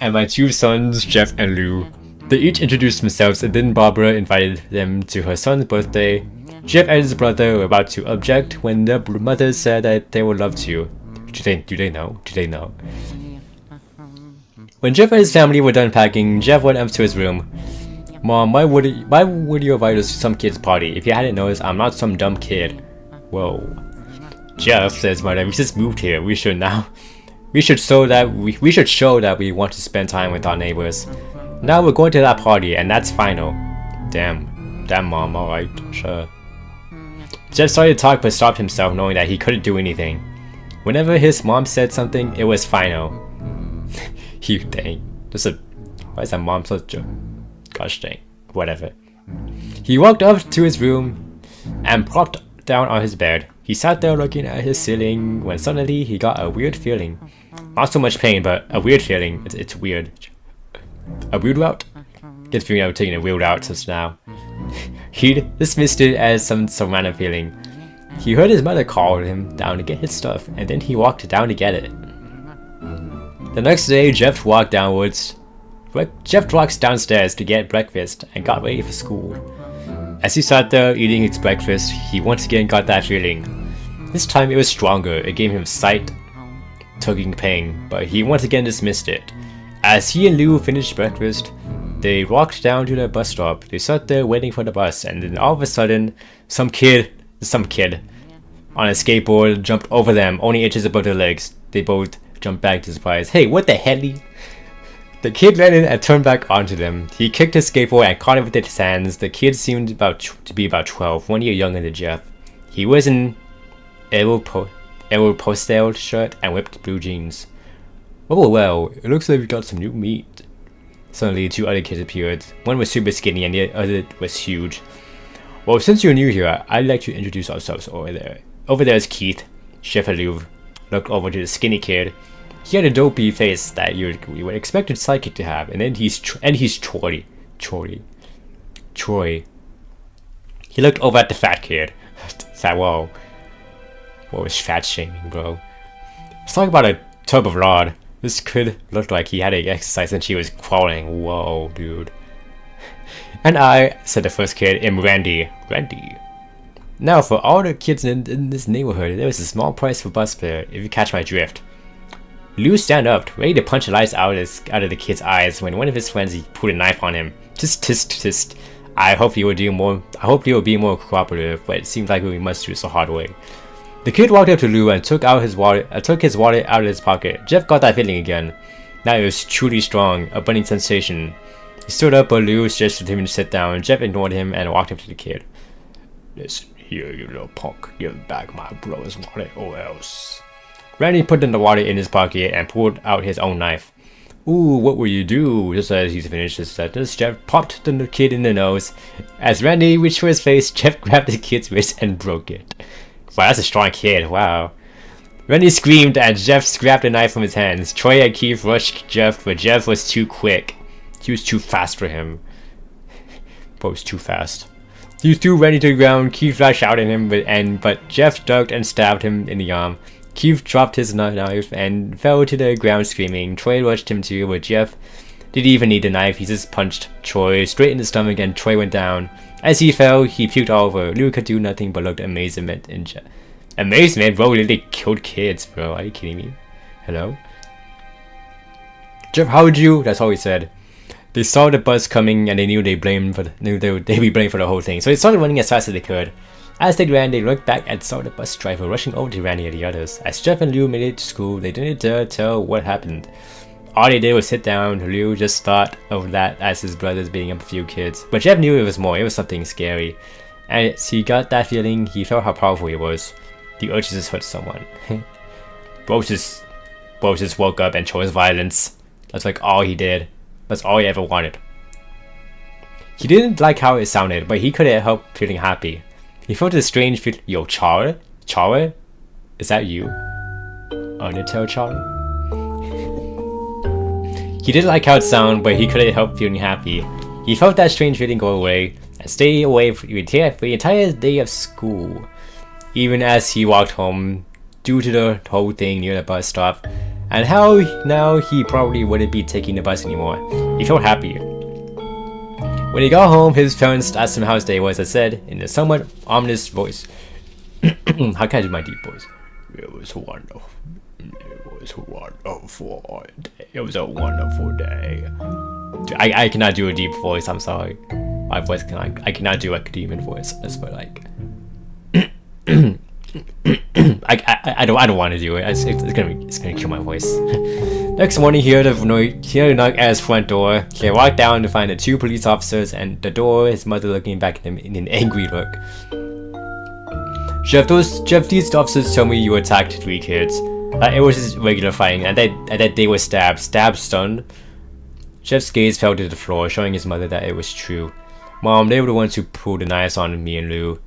And my two sons, Jeff and Lou. They each introduced themselves and then Barbara invited them to her son's birthday. Jeff and his brother were about to object when their mother said that they would love to. Do they know? When Jeff and his family were done packing, Jeff went up to his room. Mom, why would you invite us to some kid's party? If you hadn't noticed, I'm not some dumb kid. Whoa. Jeff, says Mother, we just moved here. We should show that we want to spend time with our neighbors. Now we're going to that party, and that's final. Damn, mom, alright, sure. Jeff started to talk but stopped himself knowing that he couldn't do anything. Whenever his mom said something, it was final. You dang. Why is that mom such a... Gosh dang. Whatever. He walked up to his room and plopped down on his bed. He sat there looking at his ceiling when suddenly he got a weird feeling. Not so much pain, but a weird feeling. It's weird. A weird route? Get the feeling I was taking a weird route just now. He dismissed it as some random feeling. He heard his mother call him down to get his stuff, and then he walked down to get it. The next day, Jeff walked downstairs to get breakfast and got ready for school. As he sat there eating his breakfast, he once again got that feeling. This time it was stronger. It gave him sight-tugging pain, but he once again dismissed it. As he and Lou finished breakfast, they walked down to the bus stop. They sat there waiting for the bus, and then all of a sudden, some kid on a skateboard jumped over them, only inches above their legs. They both jumped back to surprise. Hey, what the hell? The kid ran in and turned back onto them. He kicked his skateboard and caught it with his hands. The kid seemed to be about 12, 1 year younger than Jeff. He was in Aeropostale shirt and whipped blue jeans. Oh well, it looks like we got some new meat. Suddenly, two other kids appeared. One was super skinny and the other was huge. Well, since you're new here, I'd like to introduce ourselves over there. Over there is Keith. Chef Louvre looked over to the skinny kid. He had a dopey face that you would expect a psychic to have, and then he's Troy. He looked over at the fat kid. Whoa. What was fat shaming, bro? Let's talk about a tub of lard. This kid looked like he had to exercise and she was crawling. Whoa, dude. And I, said the first kid, am Randy. Now, for all the kids in this neighborhood, there was a small price for bus fare, if you catch my drift. Lou stand up, ready to punch the lights out of the kid's eyes when one of his friends pulled a knife on him. Tist. I hope he would be more cooperative, but it seemed like we must do this the hard way. The kid walked up to Lou and took his wallet out of his pocket. Jeff got that feeling again. Now it was truly strong, a burning sensation. He stood up, but Lou suggested him to sit down. Jeff ignored him and walked up to the kid. Listen here, you little punk. Give back my brother's wallet or else. Randy put the wallet in his pocket and pulled out his own knife. Ooh, what will you do? Just as he finished his sentence, Jeff popped the kid in the nose. As Randy reached for his face, Jeff grabbed the kid's wrist and broke it. Wow, that's a strong kid, wow. Randy screamed and Jeff grabbed the knife from his hands. Troy and Keith rushed Jeff, but Jeff was too quick. He was too fast for him. But was too fast. He threw Randy to the ground. Keith lashed out at him, but Jeff ducked and stabbed him in the arm. Keith dropped his knife and fell to the ground screaming. Troy rushed him too, but Jeff didn't even need the knife. He just punched Troy straight in the stomach and Troy went down. As he fell, he puked all over. Lou could do nothing but looked amazement in Jeff. Amazement? Bro, they killed kids, bro. Are you kidding me? Hello? Jeff, how would you? That's all he said. They saw the bus coming and they knew they'd be blamed for the whole thing. So they started running as fast as they could. As they ran, they looked back and saw the bus driver rushing over to Randy and the others. As Jeff and Lou made it to school, they didn't dare tell what happened. All they did was sit down. Lou just thought of that as his brothers beating up a few kids. But Jeff knew it was more. It was something scary. And as he got that feeling, he felt how powerful he was. The urge to just hurt someone. Bro just woke up and chose violence. That's like all he did. That's all he ever wanted. He didn't like how it sounded, but he couldn't help feeling happy. He felt a strange feeling. Yo, Chara? Is that you? Undertale Chara? He didn't like how it sounded, but he couldn't help feeling happy. He felt that strange feeling go away and stay away for the entire day of school. Even as he walked home, due to the whole thing near the bus stop, and how now he probably wouldn't be taking the bus anymore. He felt happy. When he got home, his parents asked him how his day was and said, in a somewhat ominous voice, how can I do my deep voice? It was wonderful. It was a wonderful day. I cannot do a deep voice, I'm sorry. My voice I cannot do a demon voice. That's what like I don't want to do it. It's gonna kill my voice. Next morning, he heard a knock at his front door. He walked down to find the 2 police officers and the door, his mother looking back at him in an angry look. Jeff, these officers told me you attacked 3 kids. It was just regular fighting, and that they were stabbed, stunned. Jeff's gaze fell to the floor, showing his mother that it was true. Mom, they were the ones who pulled the knives on me and Lou.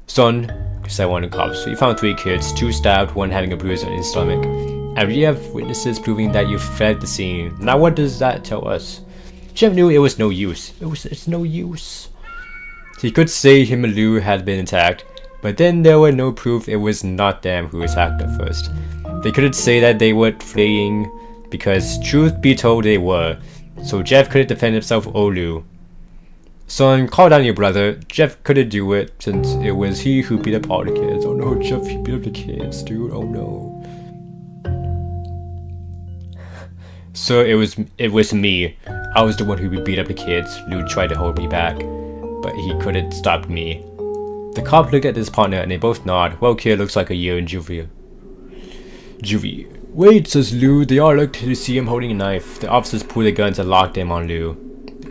Son, said one of the cops, we found 3 kids, 2 stabbed, 1 having a bruise on his stomach. And we have witnesses proving that you fled the scene. Now what does that tell us? Jeff knew it was no use. It's no use. He could say him and Lou had been attacked, but then there were no proof it was not them who attacked them first. They couldn't say that they were fleeing, because truth be told they were. So Jeff couldn't defend himself or Lou. Son, call down your brother. Jeff couldn't do it since it was he who beat up all the kids. Oh no, Jeff, he beat up the kids, dude. Oh no. So it was me. I was the one who beat up the kids. Lou tried to hold me back, but he couldn't stop me. The cop looked at his partner and they both nod. Well, kid looks like a year in juvie. Wait, says Lou. They all looked to see him holding a knife. The officers pulled their guns and locked them on Lou.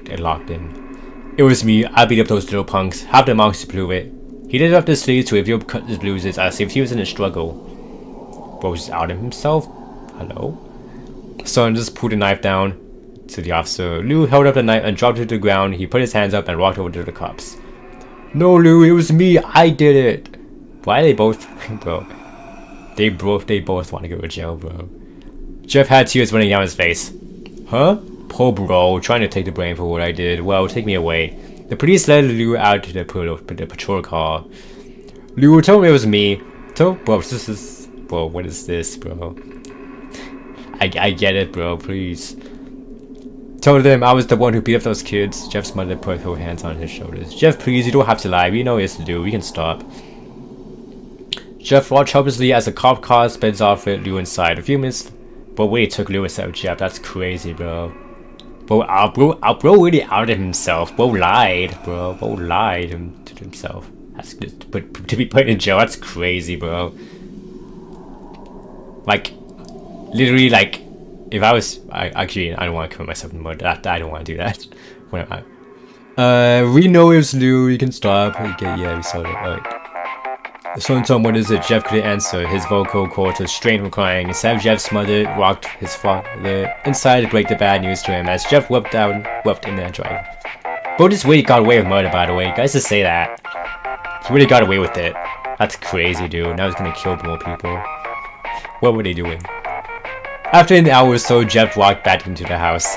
They locked him. It was me. I beat up those little punks. Have the marks to prove it. He lifted up his sleeves to reveal cut his bruises as if he was in a struggle. Bro was out of himself? Hello? Son just pulled the knife down to the officer. Lou held up the knife and dropped it to the ground. He put his hands up and walked over to the cops. No, Lou, it was me. I did it. Why are they both, bro? They both want to go to jail, bro. Jeff had tears running down his face. Huh? Poor bro, trying to take the blame for what I did. Well, take me away. The police led Lou out to the patrol car. Lou told me it was me. Bro, bro, what is this, bro? I get it, bro, please. Told them I was the one who beat up those kids. Jeff's mother put her hands on his shoulders. Jeff, please, you don't have to lie. We know it's to do. We can stop. Jeff watched helplessly as the cop car spins off with Lou inside. A few minutes, but wait, took Lou instead of Jeff. That's crazy, bro. Bro really outed himself. Bro lied, bro. Bro lied to himself. That's to be put in jail. That's crazy, bro. Like, literally, like, if I was, I don't want to commit myself in murder. I don't want to do that. We know it was Lou. We can stop. Okay, yeah, we saw it. Alright. Son told him what is it. Jeff couldn't answer. His vocal cords were strained from crying. Instead, Jeff's mother walked his father inside to break the bad news to him as Jeff wept in the drive. Bro just really got away with murder, by the way. Guys just say that. He really got away with it. That's crazy, dude. Now he's gonna kill more people. What were they doing? After an hour or so, Jeff walked back into the house.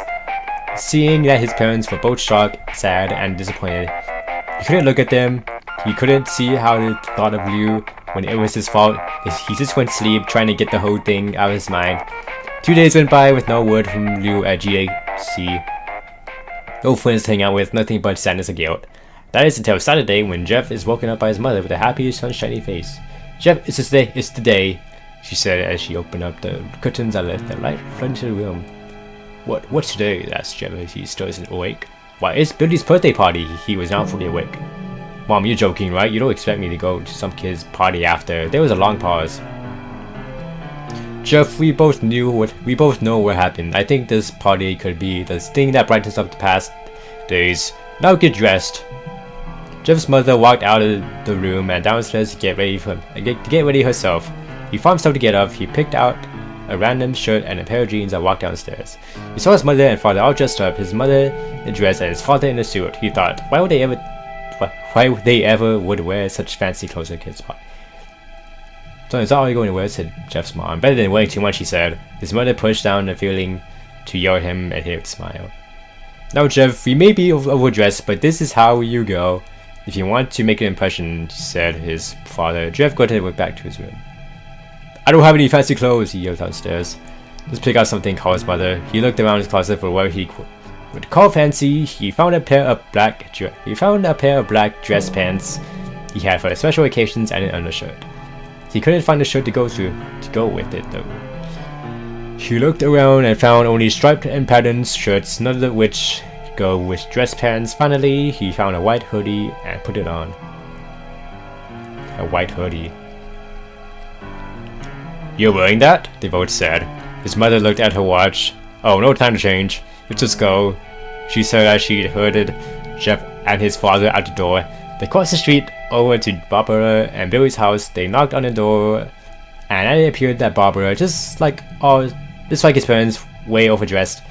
Seeing that his parents were both shocked, sad, and disappointed, he couldn't look at them. He couldn't see how they thought of Lou when it was his fault. He just went to sleep, trying to get the whole thing out of his mind. 2 days went by with no word from Lou at GAC. No friends to hang out with, nothing but sadness and guilt. That is until Saturday when Jeff is woken up by his mother with a happy, sunshiny face. Jeff, it's the day, she said as she opened up the curtains and let the light flood into the room. What's today? Asked Jeff as he still isn't awake. Why, it's Billy's birthday party. He was not fully awake. Mom, you're joking, right? You don't expect me to go to some kid's party after. There was a long pause. Jeff, we both know what happened. I think this party could be the thing that brightens up the past days. Now get dressed. Jeff's mother walked out of the room and downstairs to get ready herself. He found himself to get up. He picked out a random shirt and a pair of jeans and walked downstairs. He saw his mother and father all dressed up. His mother in a dress and his father in a suit. He thought, why would they ever would wear such fancy clothes at a kid's party? So is that all you're going to wear? Said Jeff's mom. Better than wearing too much, he said. His mother pushed down the feeling to yell at him and he would smile. Now Jeff, we may be overdressed, but this is how you go. If you want to make an impression, said his father. Jeff got went back to his room. I don't have any fancy clothes, he yelled downstairs. Just pick out something, called his mother. He looked around his closet for what he would call fancy. He found a pair of black dress pants he had for special occasions and an undershirt. He couldn't find a shirt to go with it though. He looked around and found only striped and patterned shirts, none of which go with dress pants. Finally, he found a white hoodie and put it on. A white hoodie. You're wearing that? They both said. His mother looked at her watch. Oh, no time to change. Let's just go. She said as she herded Jeff and his father out the door. They crossed the street over to Barbara and Billy's house. They knocked on the door, and it appeared that Barbara, just like his parents, way overdressed.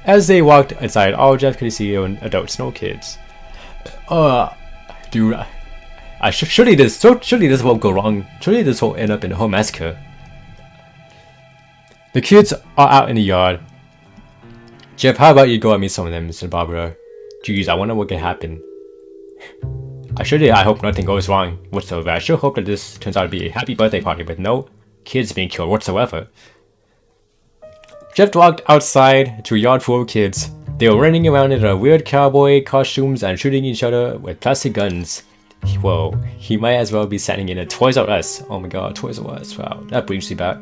As they walked inside, all Jeff could see were adults, no kids. Dude, surely this won't go wrong. Surely this won't end up in a whole massacre. The kids are out in the yard. Jeff, how about you go and meet some of them, said Barbara. Jeez, I wonder what could happen. I hope nothing goes wrong whatsoever. I sure hope that this turns out to be a happy birthday party with no kids being killed whatsoever. Jeff walked outside to a yard full of kids. They were running around in their weird cowboy costumes and shooting each other with plastic guns. Whoa, he might as well be standing in a Toys R Us. Oh my god, Toys R Us, wow, that brings me back.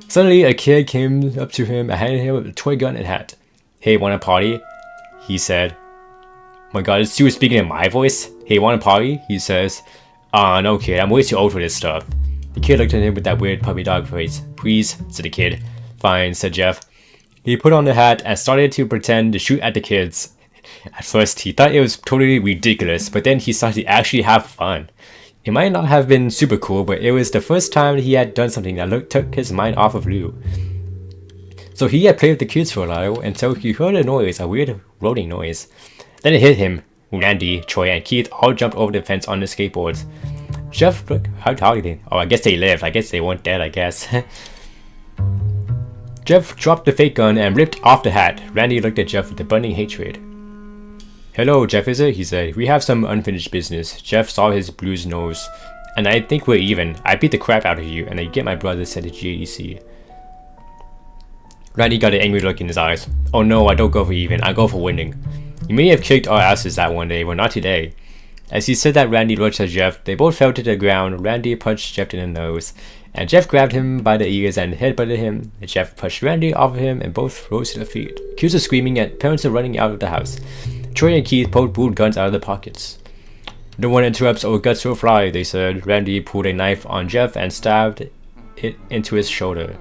Suddenly, a kid came up to him and handed him a toy gun and hat. Hey, wanna party? He said. Oh my god, is Stu speaking in my voice? Hey, wanna party? He says. No kid, I'm way too old for this stuff. The kid looked at him with that weird puppy dog face. Please, said the kid. Fine, said Jeff. He put on the hat and started to pretend to shoot at the kids. At first, he thought it was totally ridiculous, but then he started to actually have fun. It might not have been super cool, but it was the first time he had done something that took his mind off of Lou. So he had played with the kids for a while until he heard a noise, a weird rolling noise. Then it hit him. Randy, Troy, and Keith all jumped over the fence on the skateboards. Jeff, look, how did they? Oh, I guess they lived. I guess they weren't dead, I guess. Jeff dropped the fake gun and ripped off the hat. Randy looked at Jeff with a burning hatred. Hello, Jeff, is it? He said. We have some unfinished business. Jeff saw his bruised nose. And I think we're even. I beat the crap out of you, and I get my brother sent to GDC. Randy got an angry look in his eyes. Oh no, I don't go for even. I go for winning. You may have kicked our asses that one day, but not today. As he said that, Randy looked at Jeff. They both fell to the ground. Randy punched Jeff in the nose, and Jeff grabbed him by the ears and headbutted him. Jeff pushed Randy off of him, and both rose to their feet. Kids are screaming, and parents are running out of the house. Troy and Keith pulled boot guns out of their pockets. No one interrupts or guts will fly, they said. Randy pulled a knife on Jeff and stabbed it into his shoulder.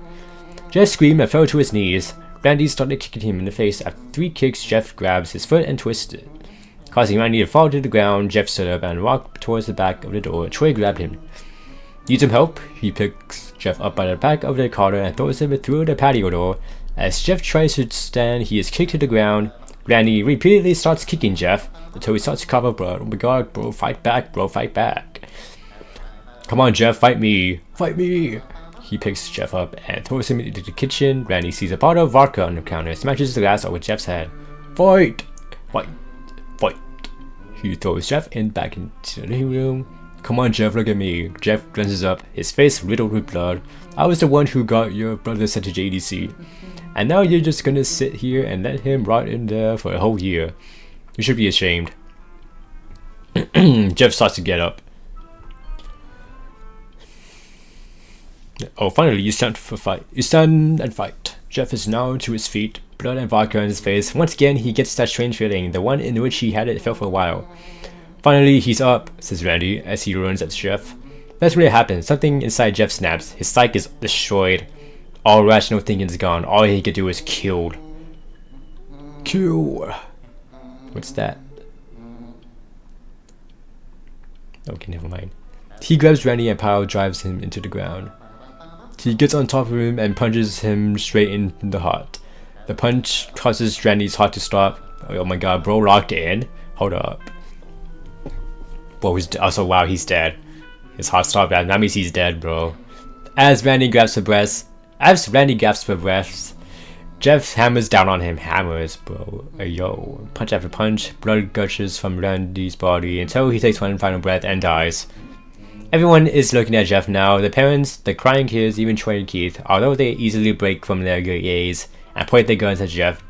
Jeff screamed and fell to his knees. Randy started kicking him in the face. After 3 kicks, Jeff grabs his foot and twisted, causing Randy to fall to the ground. Jeff stood up and walked towards the back of the door. Troy grabbed him. Need some help? He picks Jeff up by the back of the collar and throws him through the patio door. As Jeff tries to stand, he is kicked to the ground. Randy repeatedly starts kicking Jeff until he starts to cover blood. Oh my god, bro, fight back, bro, fight back. Come on, Jeff, fight me. Fight me. He picks Jeff up and throws him into the kitchen. Randy sees a bottle of vodka on the counter, smashes the glass over Jeff's head. Fight! Fight! Fight! He throws Jeff back into the living room. Come on, Jeff, look at me. Jeff glances up, his face riddled with blood. I was the one who got your brother sent to JDC. And now you're just gonna sit here and let him rot in there for a whole year. You should be ashamed. Jeff starts to get up. Oh, finally, you stand for fight. You stand and fight. Jeff is now to his feet, blood and vodka on his face. Once again, he gets that strange feeling, the one in which he had it felt for a while. Finally, he's up, says Randy, as he runs at Jeff. That's what happened. Something inside Jeff snaps. His psyche is destroyed. All rational thinking is gone. All he could do is kill. Kill. What's that? Okay, never mind. He grabs Randy and pile drives him into the ground. He gets on top of him and punches him straight in the heart. The punch causes Randy's heart to stop. Oh my god, bro, locked in? Hold up. Bro, he's also, wow, he's dead. His heart stopped. That means he's dead, bro. As Randy grabs for breath, Jeff hammers down on him. Hammers, bro. Yo. Punch after punch. Blood gushes from Randy's body until he takes one final breath and dies. Everyone is looking at Jeff now. The parents, the crying kids, even Troy and Keith, although they easily break from their gaze and point their guns at Jeff.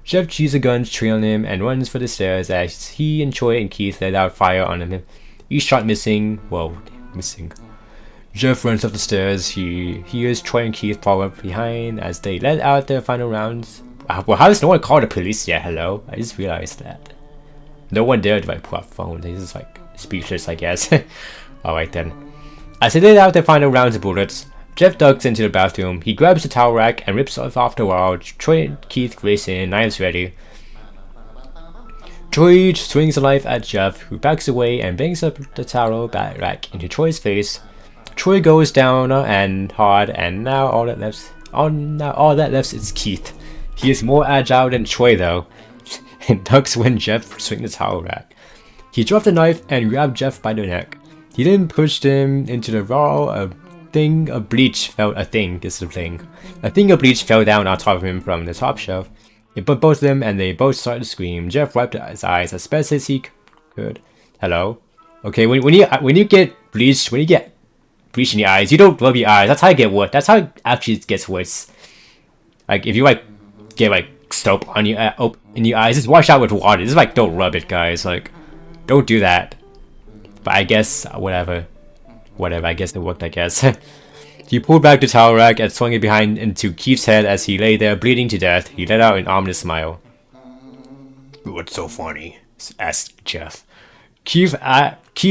Jeff chews the guns, trailing him, and runs for the stairs as he and Troy and Keith let out fire on him. Each shot missing. Whoa, missing. Jeff runs up the stairs. He hears Troy and Keith fall up behind as they let out their final rounds. Well, how does no one call the police yet? Hello? I just realized that. No one dared to pull out phone. They just like speechless, I guess. Alright then. As they let out their final rounds of bullets, Jeff ducks into the bathroom. He grabs the towel rack and rips off the wall. Troy and Keith race in, knives ready. Troy swings a knife at Jeff, who backs away and bangs up the towel rack into Troy's face. Troy goes down and hard, and now all that left is Keith. He is more agile than Troy though, and ducks when Jeff swings the towel rack. He dropped the knife and grabbed Jeff by the neck. He then pushed him into the wall. A thing of bleach fell down on top of him from the top shelf. It put both of them, and they both started to scream. Jeff wiped his eyes as best as he could. Hello? Okay, when you get bleach in the eyes, you don't rub your eyes. That's how it gets worse. That's how it actually gets worse. Like if you get soap on your in your eyes, just wash out with water. Just don't rub it, guys. Don't do that. But I guess whatever. I guess it worked. I guess. He pulled back the towel rack and swung it behind into Keith's head as he lay there bleeding to death. He let out an ominous smile. "What's so funny?" asked Jeff. Keith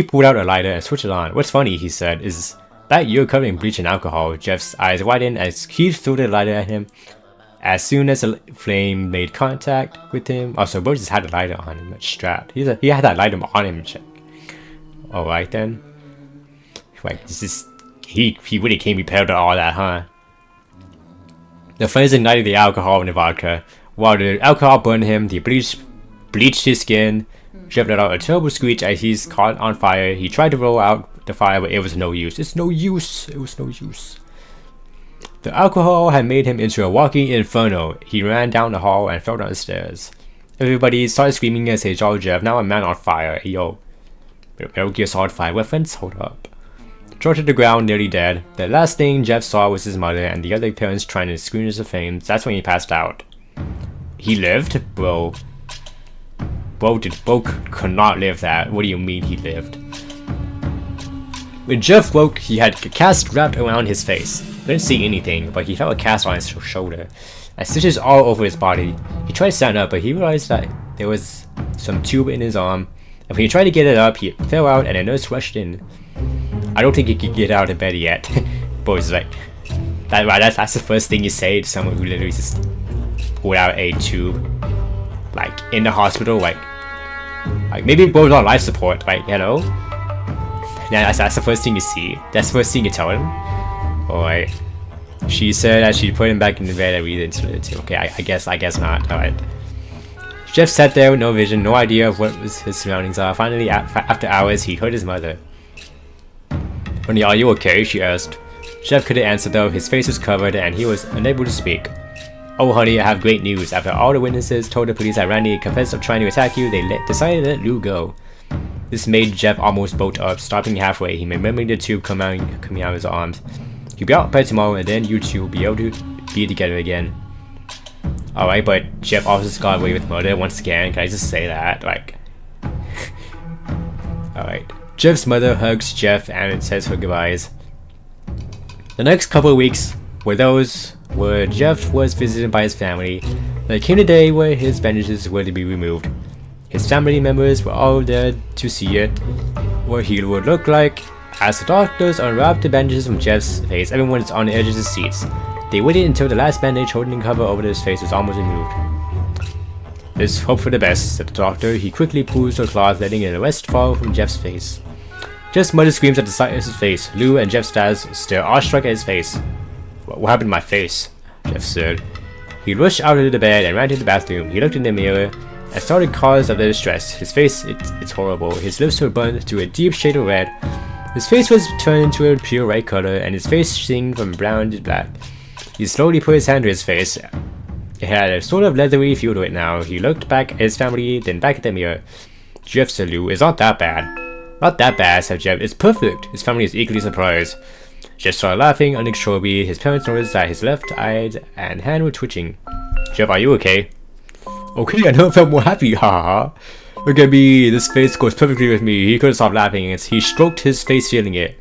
pulled out a lighter and switched it on. "What's funny," he said, "is that you're covered in bleach and alcohol." Jeff's eyes widened as Keith threw the lighter at him. As soon as the flame made contact with him, also both just had a lighter on him, strapped. He had that lighter on him. Alright then. He really came prepared to all that, huh? The flames ignited the alcohol in the vodka. While the alcohol burned him, the bleach bleached his skin. Jeff let out a terrible screech as he's caught on fire. He tried to roll out the fire, but it was no use. It was no use. The alcohol had made him into a walking inferno. He ran down the hall and fell down the stairs. Everybody started screaming as they saw Jeff, now a man on fire. Hey, yo, Metal Gear Solid 5 weapons? Hold up. Thrown to the ground, nearly dead. The last thing Jeff saw was his mother and the other parents trying to scream into the flames. That's when he passed out. He lived? Bro could not live that. What do you mean he lived? When Jeff woke, he had a cast wrapped around his face. He couldn't see anything, but he felt a cast on his shoulder, and stitches all over his body. He tried to stand up, but he realized that there was some tube in his arm. And when he tried to get it up, he fell out and a nurse rushed in. I don't think he could get out of bed yet. Boys, that's the first thing you say to someone who literally just pulled out a tube, in the hospital, maybe both on life support, hello? Yeah, that's the first thing you see. That's the first thing you tell him. Alright. She said as she put him back in the bed and we into it too. Okay, I guess not. Alright. Jeff sat there with no vision, no idea of what his surroundings are. Finally, after hours, he heard his mother. "Honey, are you okay?" she asked. Jeff couldn't answer though. His face was covered and he was unable to speak. "Oh honey, I have great news. After all the witnesses told the police that Randy confessed of trying to attack you, they decided to let Lou go." This made Jeff almost bolt up, stopping halfway. He remembered the tube coming out of his arms. "You'll be out by tomorrow and then you two will be able to be together again." Alright, but Jeff also got away with murder once again. Can I just say that? Alright. Jeff's mother hugs Jeff and says her goodbyes. The next couple of weeks were those where Jeff was visited by his family. There came the day where his bandages were to be removed. His family members were all there to see it, what he would look like. As the doctors unwrapped the bandages from Jeff's face, everyone was on the edge of the seats. They waited until the last bandage holding the cover over his face was almost removed. "Let's hope for the best," said the doctor. He quickly pulls the cloth, letting the rest fall from Jeff's face. Jeff's mother screams at the sight of his face. Lou and Jeff's dad stare awestruck at his face. "What happened to my face?" Jeff said. He rushed out of the bed and ran to the bathroom. He looked in the mirror and saw the cause of the distress. His face, it's horrible. His lips were burned to a deep shade of red. His face was turned into a pure red color, and his face changed from brown to black. He slowly put his hand to his face. It had a sort of leathery feel to it now. He looked back at his family, then back at the mirror. Jeff said, "Lou, it's not that bad." "Not that bad," said Jeff. "It's perfect." His family is equally surprised. Jeff started laughing uncontrollably. His parents noticed that his left eye and hand were twitching. "Jeff, are you okay?" "Okay, I never felt more happy, haha. Look at me, this face goes perfectly with me." He couldn't stop laughing as he stroked his face, feeling it,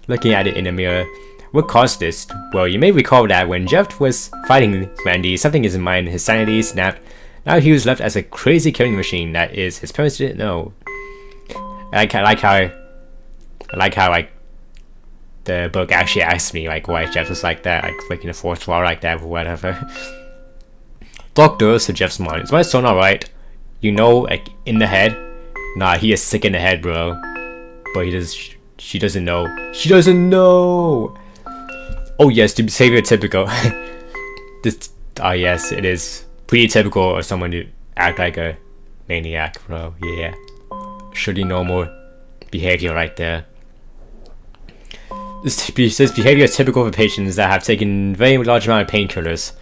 looking at it in the mirror. What caused this? Well, you may recall that when Jeff was fighting Randy, something in his mind, his sanity snapped. Now he was left as a crazy killing machine. That is, his parents didn't know. I like how the book actually asked me like why Jeff was like that, like breaking the fourth wall like that or whatever. Doctor, said Jeff's mom, is my son alright? You know, like in the head? Nah, he is sick in the head, bro. But she doesn't know. She doesn't know! Oh yes, the behavior typical. Yes, it is pretty typical of someone to act like a maniac, bro. Yeah. Surely normal behavior right there. This behavior is typical for patients that have taken very large amount of painkillers.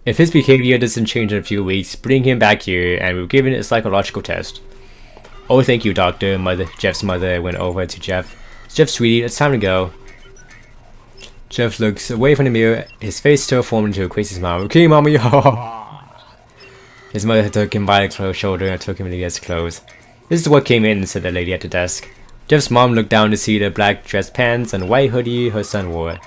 If his behavior doesn't change in a few weeks, bring him back here and we'll give him a psychological test. Oh, thank you, doctor. Jeff's mother went over to Jeff. Jeff, sweetie, it's time to go. Jeff looks away from the mirror, his face still formed into a crazy smile. Okay, mommy. His mother took him by the shoulder and took him to get his clothes. This is what came in, said the lady at the desk. Jeff's mom looked down to see the black dress pants and white hoodie her son wore.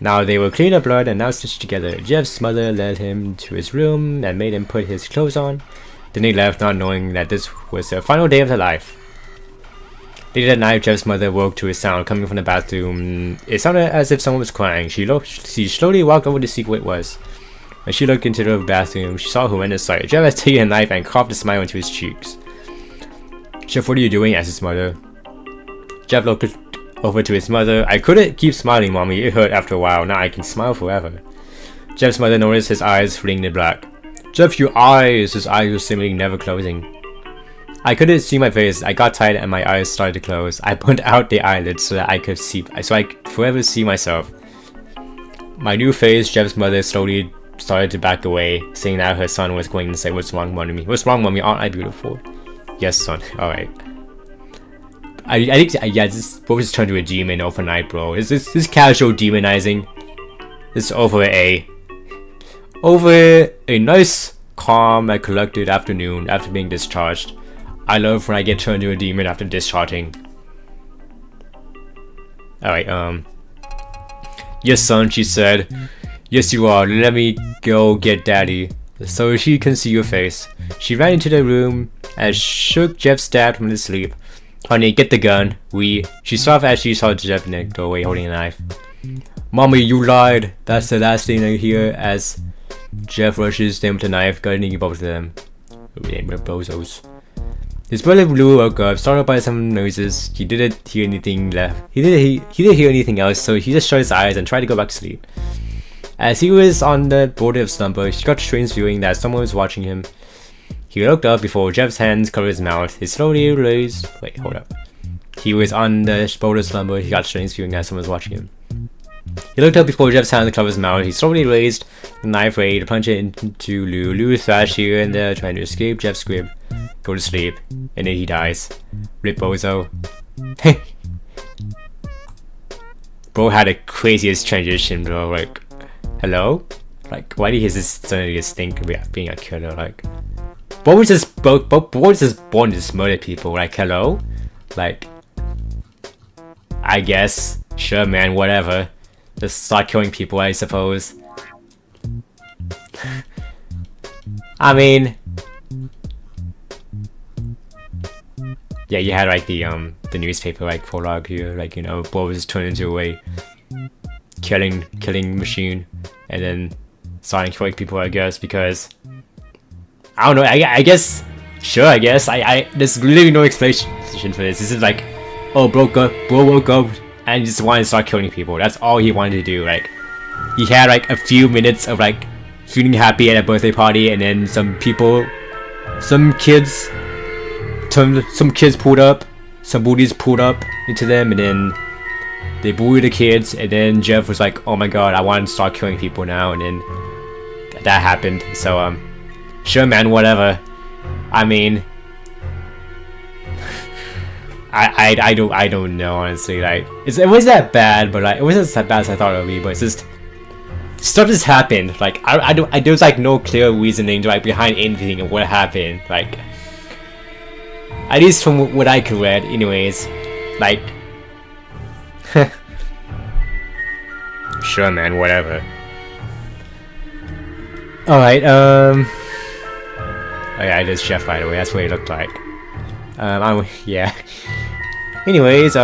Now they were clean of blood and now stitched together. Jeff's mother led him to his room and made him put his clothes on. Then they left, not knowing that this was their final day of their life. Later that night, Jeff's mother woke to a sound coming from the bathroom. It sounded as if someone was crying. She slowly walked over to see what it was. When she looked into the bathroom, she saw horrendous sight. Jeff had taken a knife and carved a smile into his cheeks. Jeff, what are you doing? Asked his mother. Jeff looked over to his mother. I couldn't keep smiling, mommy. It hurt after a while. Now I can smile forever. Jeff's mother noticed his eyes flicking black. Jeff, your eyes! His eyes were seemingly never closing. I couldn't see my face. I got tired and my eyes started to close. I pulled out the eyelids so that I could forever see myself. My new face, Jeff's mother slowly started to back away, saying that her son was going to say, "What's wrong, mommy? What's wrong, mommy? Aren't I beautiful?" Yes, son. Alright. I think, yeah, this boat just turned to a demon overnight, bro. This casual demonizing. This over a nice, calm, and collected afternoon after being discharged. I love when I get turned into a demon after discharging. Alright, yes, son, she said. Yes, you are. Let me go get daddy, so she can see your face. She ran into the room and shook Jeff's dad from his sleep. Honey, get the gun. She stopped as she saw Jeff in the doorway holding a knife. Mommy, you lied. That's the last thing I hear as Jeff rushes them with the knife, gutting both of them. Damn, bozos. His brother Blue woke up, startled by some noises. He didn't hear anything he didn't hear anything else, so he just shut his eyes and tried to go back to sleep. As he was on the border of slumber, he got a strange feeling that someone was watching him. He looked up before Jeff's hands covered his mouth. He slowly raised. Wait, hold up. He was on the border of slumber. He got a strange feeling that someone was watching him. He looked up before Jeff's hands covered his mouth. He slowly raised the knife ready to punch it into Lou. Lou thrashed here and there, trying to escape Jeff's grip. Go to sleep, and then he dies. Rip bozo. Bro had the craziest transition, bro. Like, hello? Like, why did he just suddenly think about being a killer? Like, Bo was just born to just murder people. Like, hello? Like, I guess, sure, man, whatever. Just start killing people, I suppose. I mean, yeah, you had like the newspaper like prologue here, like, you know, Bo was turned into a killing machine, and then starting killing people, I guess, because I don't know. I guess, sure, I guess. There's literally no explanation for this. This is like, oh, Bro woke up and he just wanted to start killing people. That's all he wanted to do. Like, he had like a few minutes of like feeling happy at a birthday party, and then some kids pulled up, some bullies pulled up into them, and then they bullied the kids, and then Jeff was like, oh my god, I want to start killing people now, and then that happened. So sure, man, whatever. I mean, I don't know, honestly. Like, it wasn't that bad, but like, it wasn't as bad as I thought it would be. But it's just stuff just happened. Like, there was like no clear reasoning like behind anything and what happened. Like, at least from what I could read, anyways. Like, sure, man, whatever. All right, oh yeah, it is Jeff, by the way. That's what he looked like. Yeah. Anyways,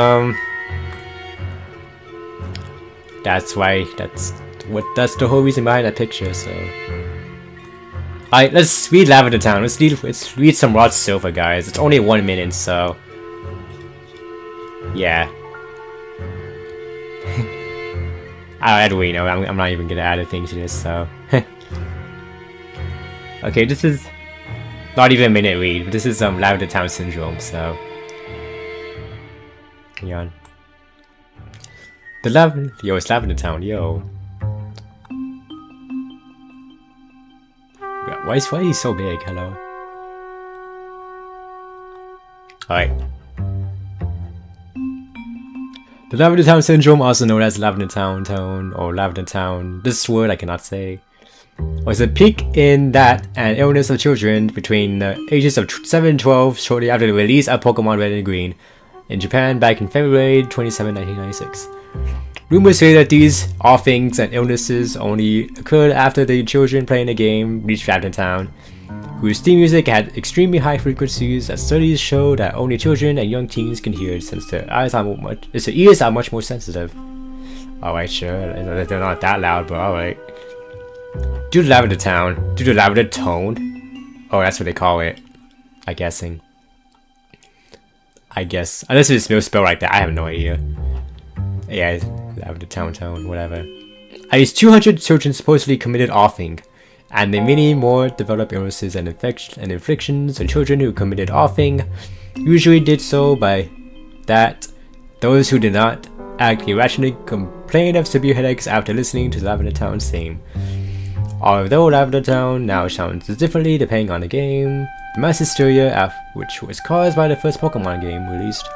That's why. That's the whole reason behind that picture. So, alright, let's read Lavender Town. Let's read some Rod Silver, guys. It's only 1 minute, so yeah. I don't really know. I'm not even gonna add a thing to this. So, okay, this is not even a minute read. But this is Lavender Town Syndrome. So, hang on. Yo, it's Lavender Town, yo. Why is he so big? Hello. Alright. The Lavender Town Syndrome, also known as Lavender Town tone or Lavender Town, this word I cannot say, was a peak in that and illness of children between the ages of 7 and 12 shortly after the release of Pokemon Red and Green in Japan back in February 27, 1996. Rumors say that these offings and illnesses only occurred after the children playing the game reached Lavender Town, whose theme music had extremely high frequencies, as studies show that only children and young teens can hear it since their ears are much more sensitive. Alright, sure, they're not that loud, but alright. Due to Lavender Town, due to Lavender Tone, oh, that's what they call it, I'm guessing. I guess, unless it's spelled like that, I have no idea. Yeah, Lavender Town tone, whatever. At least 200 children supposedly committed offing, and the many more developed illnesses and inflictions. The children who committed offing usually did so by that. Those who did not act irrationally complained of severe headaches after listening to Lavender Town's theme. Although Lavender Town now sounds differently depending on the game, the mass hysteria, which was caused by the first Pokemon game released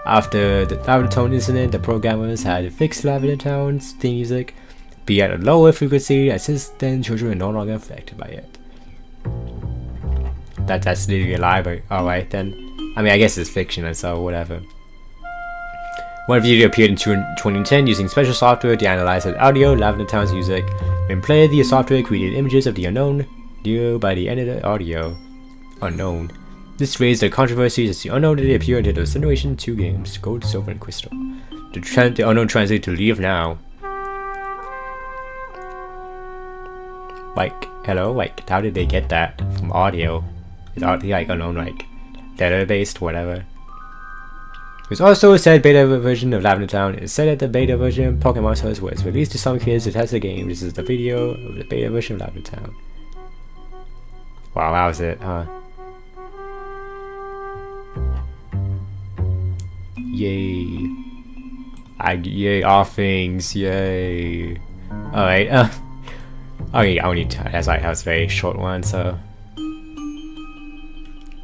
after the Lavender Town incident, the programmers had fixed Lavender Town's theme music, be at a lower frequency, and since then children are no longer affected by it. That's literally a lie, but alright then. I mean, I guess it's fiction, so whatever. One video appeared in 2010 using special software to analyze the audio Lavender Town's music. When played, the software created images of the unknown due by the end of the audio. Unknown. This raised a controversy as the unknown did appear into the Simulation 2 games, Gold, Silver, and Crystal. The unknown translated to leave now. Like, hello? Like, how did they get that from audio? Is audio like unknown, like, letter-based, whatever? It was also said beta version of Lavender Town. It said that the beta version of Pokemon Stars was released to some kids to test the game. This is the video of the beta version of Lavender Town. Wow, that was it, huh? Yay. Yay, offings, yay. Alright, okay, I only that's like, that was a very short one, so.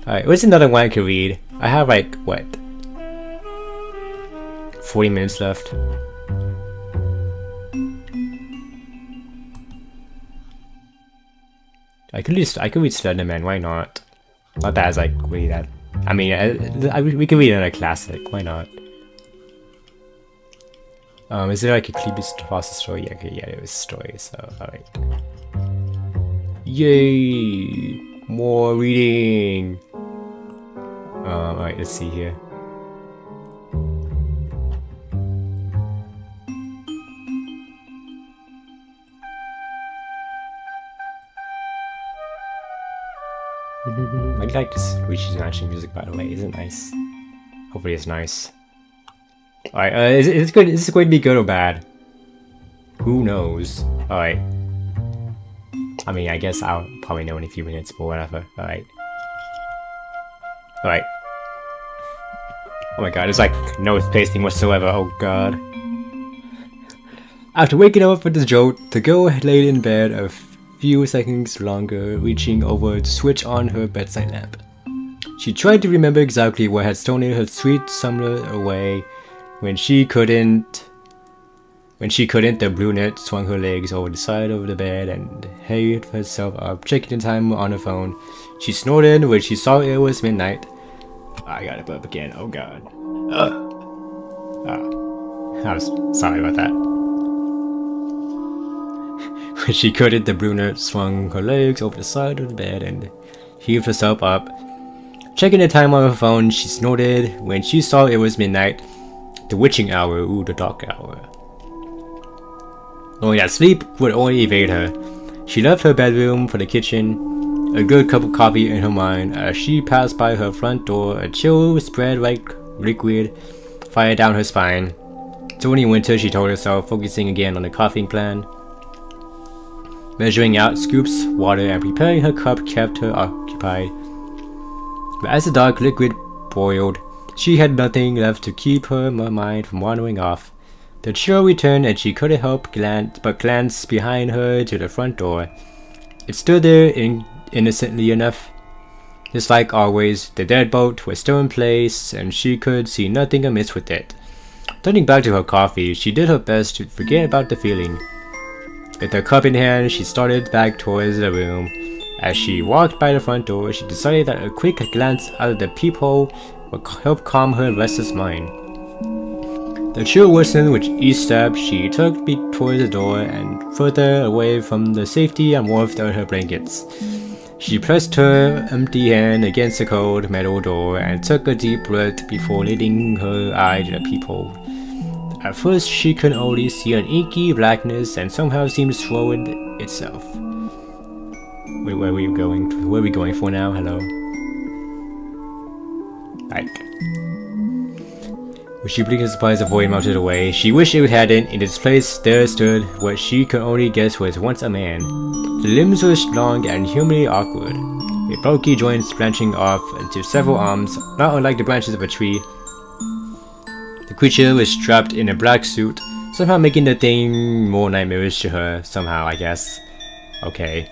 Alright, what's another one I could read? I have like, what? 40 minutes left. I could read Slenderman, why not? Not that as like really that. I mean, we can read another classic. Why not? Is there like a creepypasta story? Yeah, okay, yeah, it was a story. So, alright. Yay! More reading. Alright, let's see here. I like this Luigi's Mansion music, by the way. Isn't it nice? Hopefully it's nice. Alright, is this going to be good or bad? Who knows? Alright. I mean, I guess I'll probably know in a few minutes, but whatever. Alright. Alright. Oh my god, there's like no spacing whatsoever. Oh god. After waking up with the jolt, the girl laid in bed a few seconds longer, reaching over to switch on her bedside lamp. She tried to remember exactly what had stolen her sweet summer away. When she couldn't, the brunette swung her legs over the side of the bed and heaved herself up, checking the time on her phone. She snorted when she saw it was midnight. I got it up again, oh god. I was sorry about that. When she couldn't, the brunette swung her legs over the side of the bed and heaved herself up. Checking the time on her phone, she snorted when she saw it was midnight. The witching hour, ooh, the dark hour. knowing that sleep would only evade her. She left her bedroom for the kitchen, a good cup of coffee in her mind. As she passed by her front door, a chill spread like liquid fire down her spine. It's only winter, she told herself, focusing again on the coughing plan. Measuring out scoops, water, and preparing her cup kept her occupied. But as the dark liquid boiled, she had nothing left to keep her mind from wandering off. The chill returned, and she couldn't help but glance behind her to the front door. It stood there innocently enough. Just like always, the deadbolt was still in place, and she could see nothing amiss with it. Turning back to her coffee, she did her best to forget about the feeling. With her cup in hand, she started back towards the room. As she walked by the front door, she decided that a quick glance out of the peephole would help calm her restless mind. The chill worsened with each step she took towards the door and further away from the safety and warmth of her blankets. She pressed her empty hand against the cold metal door and took a deep breath before leading her eye to the peephole. At first, she could only see an inky blackness and somehow seemed to swallow itself. Wait, where are we going? Where are we going for now? Hello? Like. With she blinked in surprise, the void melted away. She wished it hadn't. In its place, there stood what she could only guess was once a man. The limbs were long and humanly awkward, with bulky joints branching off into several arms, not unlike the branches of a tree. The creature was strapped in a black suit, somehow making the thing more nightmarish to her, somehow, I guess. Okay.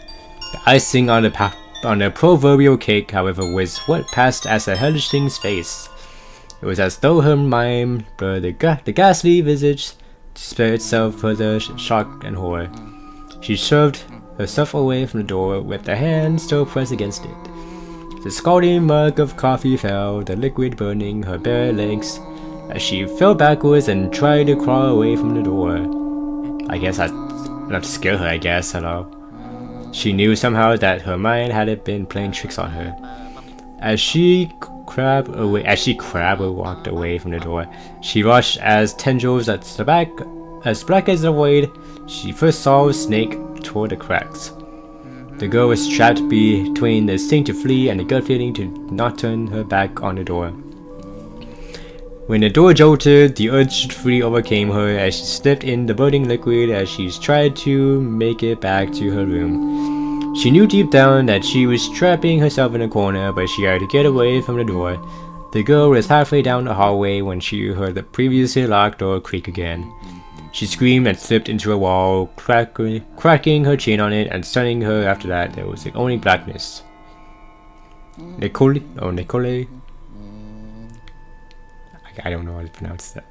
The icing on the proverbial cake, however, was what passed as a hellish thing's face. It was as though her mind blurred the ghastly visage to spare itself further shock and horror. She shoved herself away from the door with the hand still pressed against it. The scalding mug of coffee fell, the liquid burning her bare legs, as she fell backwards and tried to crawl away from the door. I guess not to scare her, I guess, hello. She knew somehow that her mind hadn't been playing tricks on her. As she crab walked away from the door, she watched as tendrils as black as the void she first saw snake toward the cracks. The girl was trapped between the instinct to flee and the gut feeling to not turn her back on the door. When the door jolted, the urge to flee overcame her as she slipped in the burning liquid as she tried to make it back to her room. She knew deep down that she was trapping herself in a corner, but she had to get away from the door. The girl was halfway down the hallway when she heard the previously locked door creak again. She screamed and slipped into a wall, cracking her chin on it and stunning her. After that, there was only blackness. Nicole? I don't know how to pronounce that.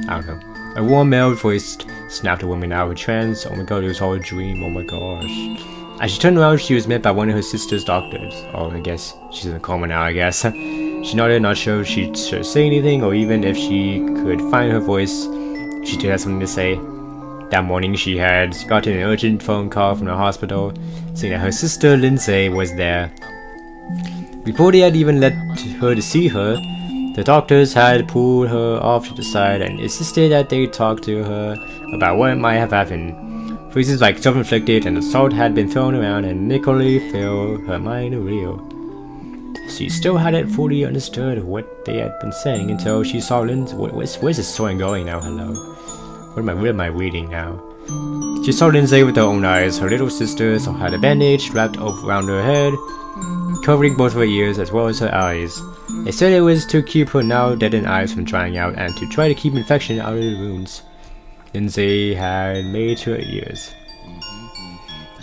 I don't know. A warm male voice snapped the woman out of her trance. Oh my god, it was all a dream. Oh my gosh. As she turned around, she was met by one of her sister's doctors. Oh, I guess she's in a coma now, I guess. She nodded, not sure if she'd say anything or even if she could find her voice. She did have something to say. That morning, she had gotten an urgent phone call from the hospital saying that her sister Lindsay was there. Before they had even let her to see her, the doctors had pulled her off to the side and insisted that they talk to her about what might have happened. Phrases like self-inflicted and assault had been thrown around, and Nicole felt her mind reel. She still hadn't fully understood what they had been saying until she saw Lindsay. Where's this story going now? Hello? What am I reading now? She saw Lindsay with her own eyes. Her little sister had a bandage wrapped around her head, covering both her ears as well as her eyes. They said it was to keep her now deadened eyes from drying out and to try to keep infection out of the wounds Lindsay had made to her ears.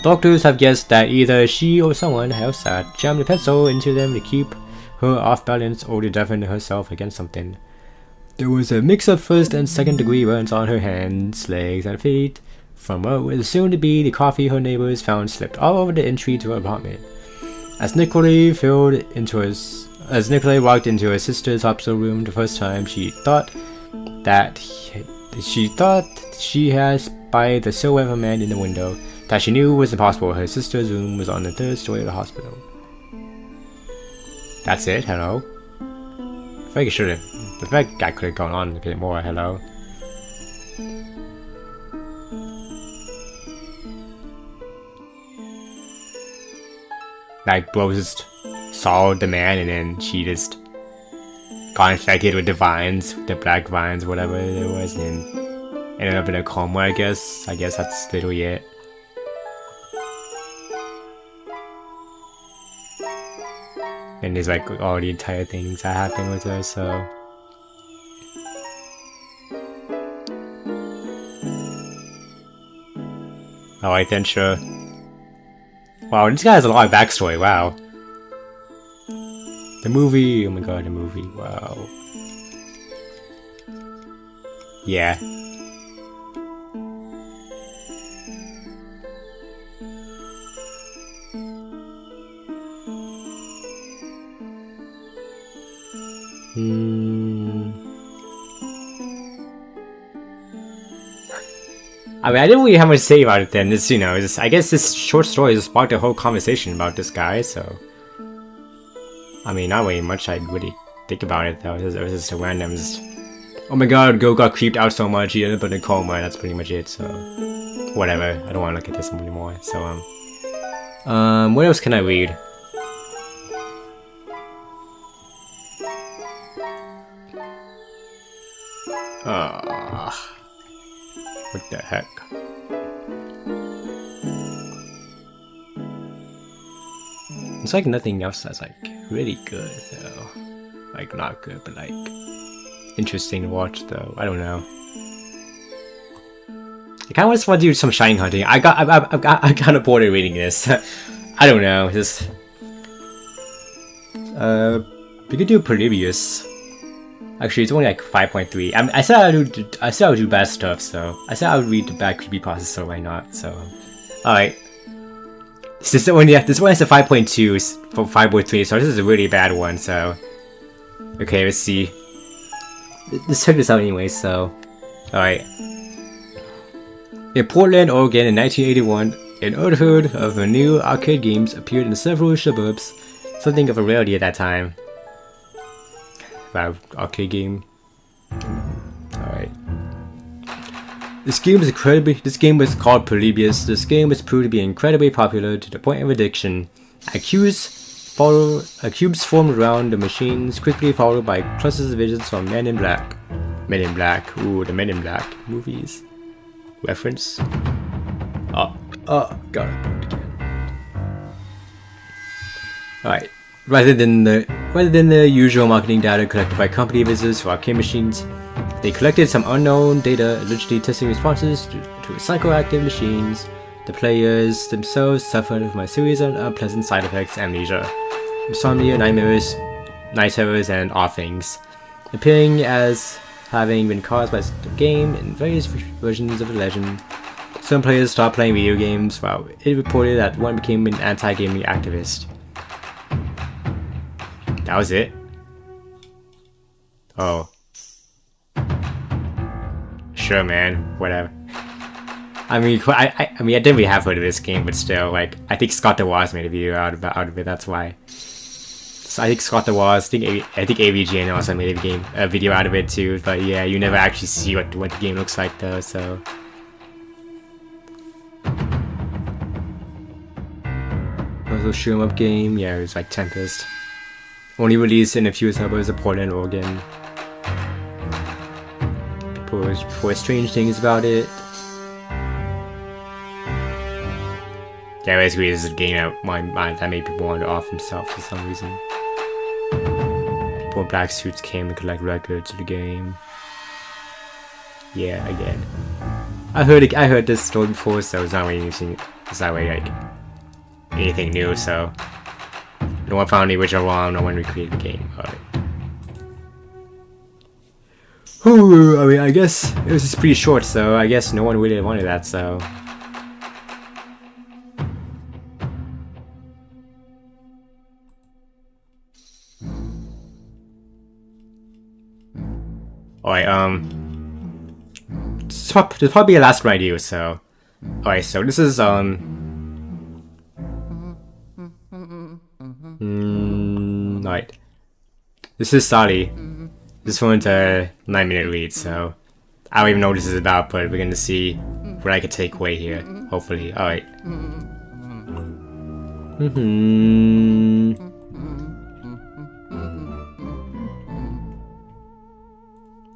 Doctors have guessed that either she or someone else had jammed a pencil into them to keep her off balance or to deafen herself against something. There was a mix of first and second degree burns on her hands, legs, and feet from what was soon to be the coffee her neighbors found slipped all over the entry to her apartment. As Nicole walked into her sister's hospital room the first time, she thought she had spied the silhouette of a man in the window. That she knew was impossible. Her sister's room was on the third story of the hospital. That's it. Hello. I think I could have gone on a bit more. Hello. like Rose just saw the man and then she just got infected with the vines, the black vines, whatever it was, and ended up in a coma, I guess. I guess that's literally it. And there's like all the entire things that happened with her, so. Alright then, sure. Wow, this guy has a lot of backstory, wow. The movie, oh my god, the movie, wow. Yeah. I mean, I didn't really have much to say about it then. This, you know, I guess this short story just sparked a whole conversation about this guy, so. I mean, not really much I really think about it though. It was just a random, just, oh my god, Go got creeped out so much, he ended up in a coma, and that's pretty much it, so. Whatever, I don't want to look at this anymore, so, what else can I read? What the heck? It's like nothing else that's like really good though. Like not good, but like interesting to watch though. I don't know. I kind of just want to do some shiny hunting. I kind of bored of reading this. I don't know. Just we could do Polybius. Actually, it's only like 5.3. I said I would do bad stuff, so I said I would read the bad creepypastas, so why not? So, all right. This one has a 5.2 from 5.3, so this is a really bad one. So, okay, let's see. Let's check this out anyway. So, all right. In Portland, Oregon, in 1981, an unheard of new arcade games appeared in several suburbs, something of a rarity at that time. Wow, arcade game. Alright. This game was called Polybius. This game was proved to be incredibly popular to the point of addiction. Cubes formed around the machines, quickly followed by clusters of visions from Men in Black. Men in Black. Ooh, the Men in Black movies. Reference. Got it again. Alright. Rather than the usual marketing data collected by company visitors for arcade machines, they collected some unknown data, allegedly testing responses to psychoactive machines. The players themselves suffered from a series of unpleasant side effects: amnesia, insomnia, nightmares, night terrors, and odd things, appearing as having been caused by the game in various versions of the legend. Some players stopped playing video games, while it reported that one became an anti-gaming activist. That was it? Oh. Sure, man. Whatever. I mean, I didn't really have heard of this game, but still, like, I think Scott the Waz made a video out of it. That's why. So I think Scott the Waz, I think AVGN also made a video out of it too. But yeah, you never actually see what the game looks like though. So. Also, shoot 'em up game. Yeah, it was like Tempest. Only released in a few suburbs of Portland, Oregon. People report strange things about it. Yeah, basically this is a game that made people wander off themselves for some reason. People in black suits came to collect records of the game. Yeah, again. I heard this story before, so it's not really anything. It's not really like anything new. So no one found the original ROM. No one recreated the game. Alright. I mean, I guess it was just pretty short, so I guess no one really wanted that. So. Alright, this is probably the last one I do, so. Alright, so this is, alright. This is Sally. This one's a 9-minute read, so. I don't even know what this is about, but we're gonna see what I can take away here, hopefully. Alright.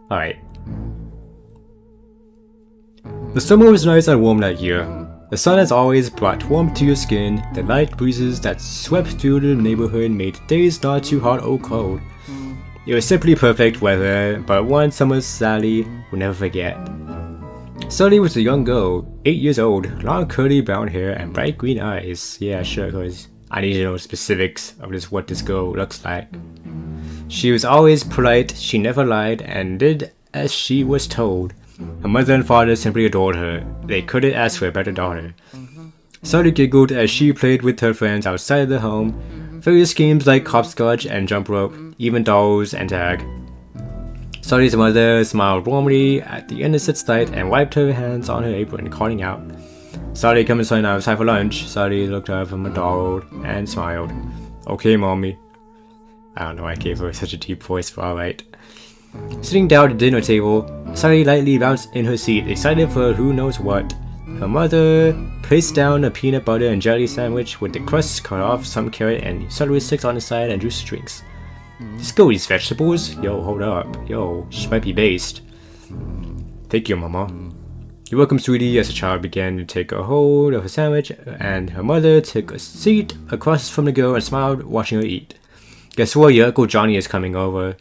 Alright. The summer was nice and warm that year. The sun has always brought warmth to your skin. The light breezes that swept through the neighborhood made days not too hot or cold. It was simply perfect weather, but one summer Sally will never forget. Sally was a young girl, 8 years old, long curly brown hair and bright green eyes. Yeah, sure, cause I need to know specifics of what this girl looks like. She was always polite, she never lied, and did as she was told. Her mother and father simply adored her. They couldn't ask for a better daughter. Sally giggled as she played with her friends outside the home. Various games like hopscotch and jump rope, even dolls and tag. Sally's mother smiled warmly at the innocent sight and wiped her hands on her apron, calling out, "Sally, come inside now, it's time for lunch." Sally looked up from her doll and smiled. "Okay, mommy." I don't know why I gave her such a deep voice, but alright. Sitting down at the dinner table, Sally lightly bounced in her seat, excited for who knows what. Her mother placed down a peanut butter and jelly sandwich with the crust cut off, some carrot and celery sticks on the side, and juice drinks. "Just go eat vegetables? Yo, hold up. Yo, she might be based." "Thank you, Mama." "You're welcome, sweetie," as the child began to take a hold of her sandwich, and her mother took a seat across from the girl and smiled, watching her eat. "Guess what? Your Uncle Johnny is coming over."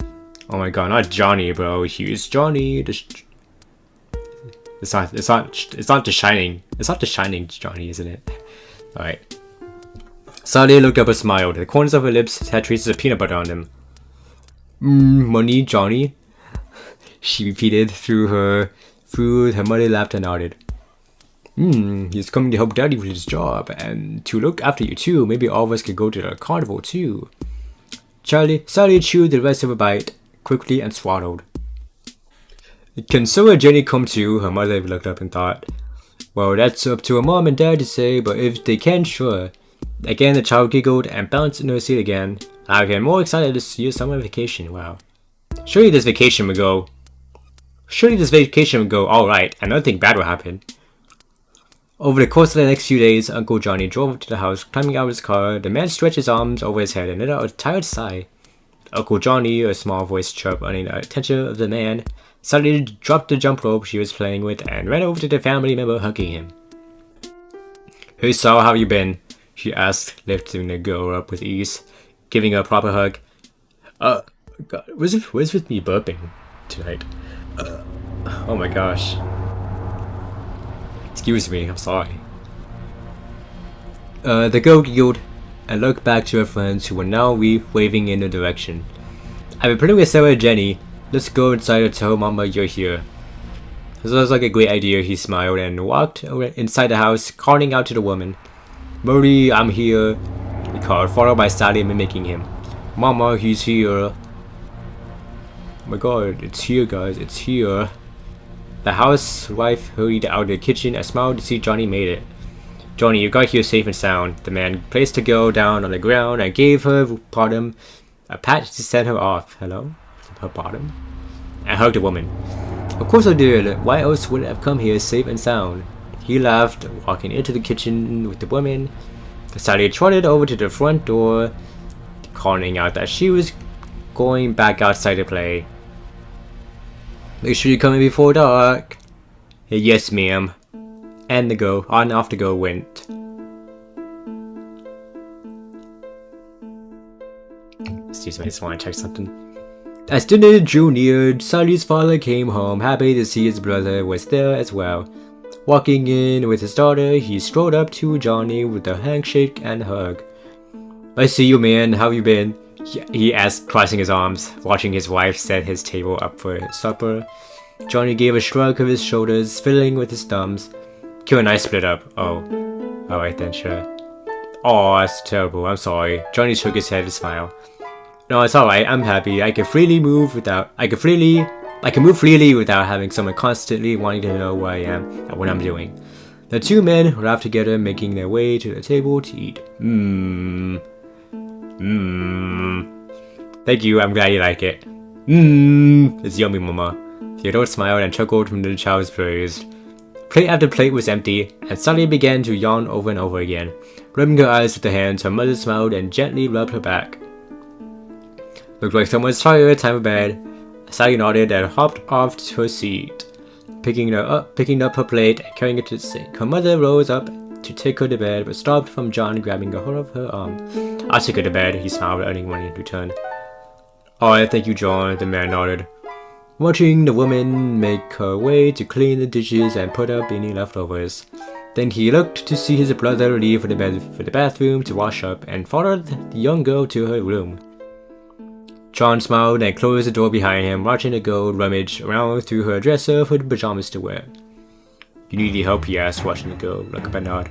Oh my god, not Johnny, bro. He's Johnny. It's not The Shining. It's not The Shining Johnny, isn't it? Alright. Sally looked up and smiled. The corners of her lips had traces of peanut butter on them. "Money, Johnny?" she repeated through her mother laughed and nodded. He's coming to help Daddy with his job, and to look after you too. Maybe all of us could go to the carnival too." Sally chewed the rest of a bite quickly and swallowed. "Can Sue and Jenny come too?" Her mother looked up and thought. "Well, that's up to her mom and dad to say, but if they can, sure." Again, the child giggled and bounced in her seat again. I get more excited to see your summer vacation. Wow. Surely this vacation would go alright, and nothing bad will happen. Over the course of the next few days, Uncle Johnny drove up to the house, climbing out of his car. The man stretched his arms over his head and let out a tired sigh. Uncle Johnny, a small voice chirped, earning the attention of the man, suddenly dropped the jump rope she was playing with and ran over to the family member, hugging him. "Hey, Sal, how you been?" she asked, lifting the girl up with ease, giving her a proper hug. God, what is with me burping tonight? Oh my gosh. Excuse me, I'm sorry. The girl giggled and looked back to her friends who were now waving in her direction. "I've been playing with Sarah and Jenny. Let's go inside and tell Mama you're here." This sounds like a great idea, he smiled and walked inside the house, calling out to the woman. "Murray, I'm here," he called, followed by Sally mimicking him. "Mama, he's here." Oh my god, it's here, guys, it's here. The housewife hurried out of the kitchen and smiled to see Johnny made it. "Johnny, you got here safe and sound." The man placed the girl down on the ground and gave her bottom a pat to send her off. Hello? Her bottom? And hugged the woman. "Of course I did. Why else would I have come here safe and sound?" He laughed, walking into the kitchen with the woman. Sally trotted over to the front door, calling out that she was going back outside to play. "Make sure you come in before dark." "Yes, ma'am." And off the girl went. Excuse me, I just want to check something. As dinner drew near, Sally's father came home, happy to see his brother was there as well. Walking in with his daughter, he strolled up to Johnny with a handshake and hug. "I see you, man. How you been?" he asked, crossing his arms, watching his wife set his table up for supper. Johnny gave a shrug of his shoulders, fiddling with his thumbs. "Q and I split up." "Oh. Alright then, sure." "Aw, that's terrible. I'm sorry." Johnny shook his head and smiled. "No, it's alright. I'm happy. I can move freely without having someone constantly wanting to know where I am and what I'm doing." The two men laughed together, making their way to the table to eat. Thank you, I'm glad you like it. It's yummy, Mama. The adult smiled and chuckled from the child's praise. Plate after plate was empty, and Sally began to yawn over and over again. Rubbing her eyes with her hands, her mother smiled and gently rubbed her back. Looked like someone's tired, time for bed. Sally nodded and hopped off to her seat, picking up her plate and carrying it to the sink. Her mother rose up to take her to bed, but stopped from John grabbing a hold of her arm. "I'll take her to bed," he smiled, earning money in return. "Alright, thank you, John," the man nodded, watching the woman make her way to clean the dishes and put up any leftovers. Then he looked to see his brother leave for the bathroom to wash up, and followed the young girl to her room. John smiled and closed the door behind him, watching the girl rummage around through her dresser for the pajamas to wear. "You need any help?" he asked, watching the girl look up and nod.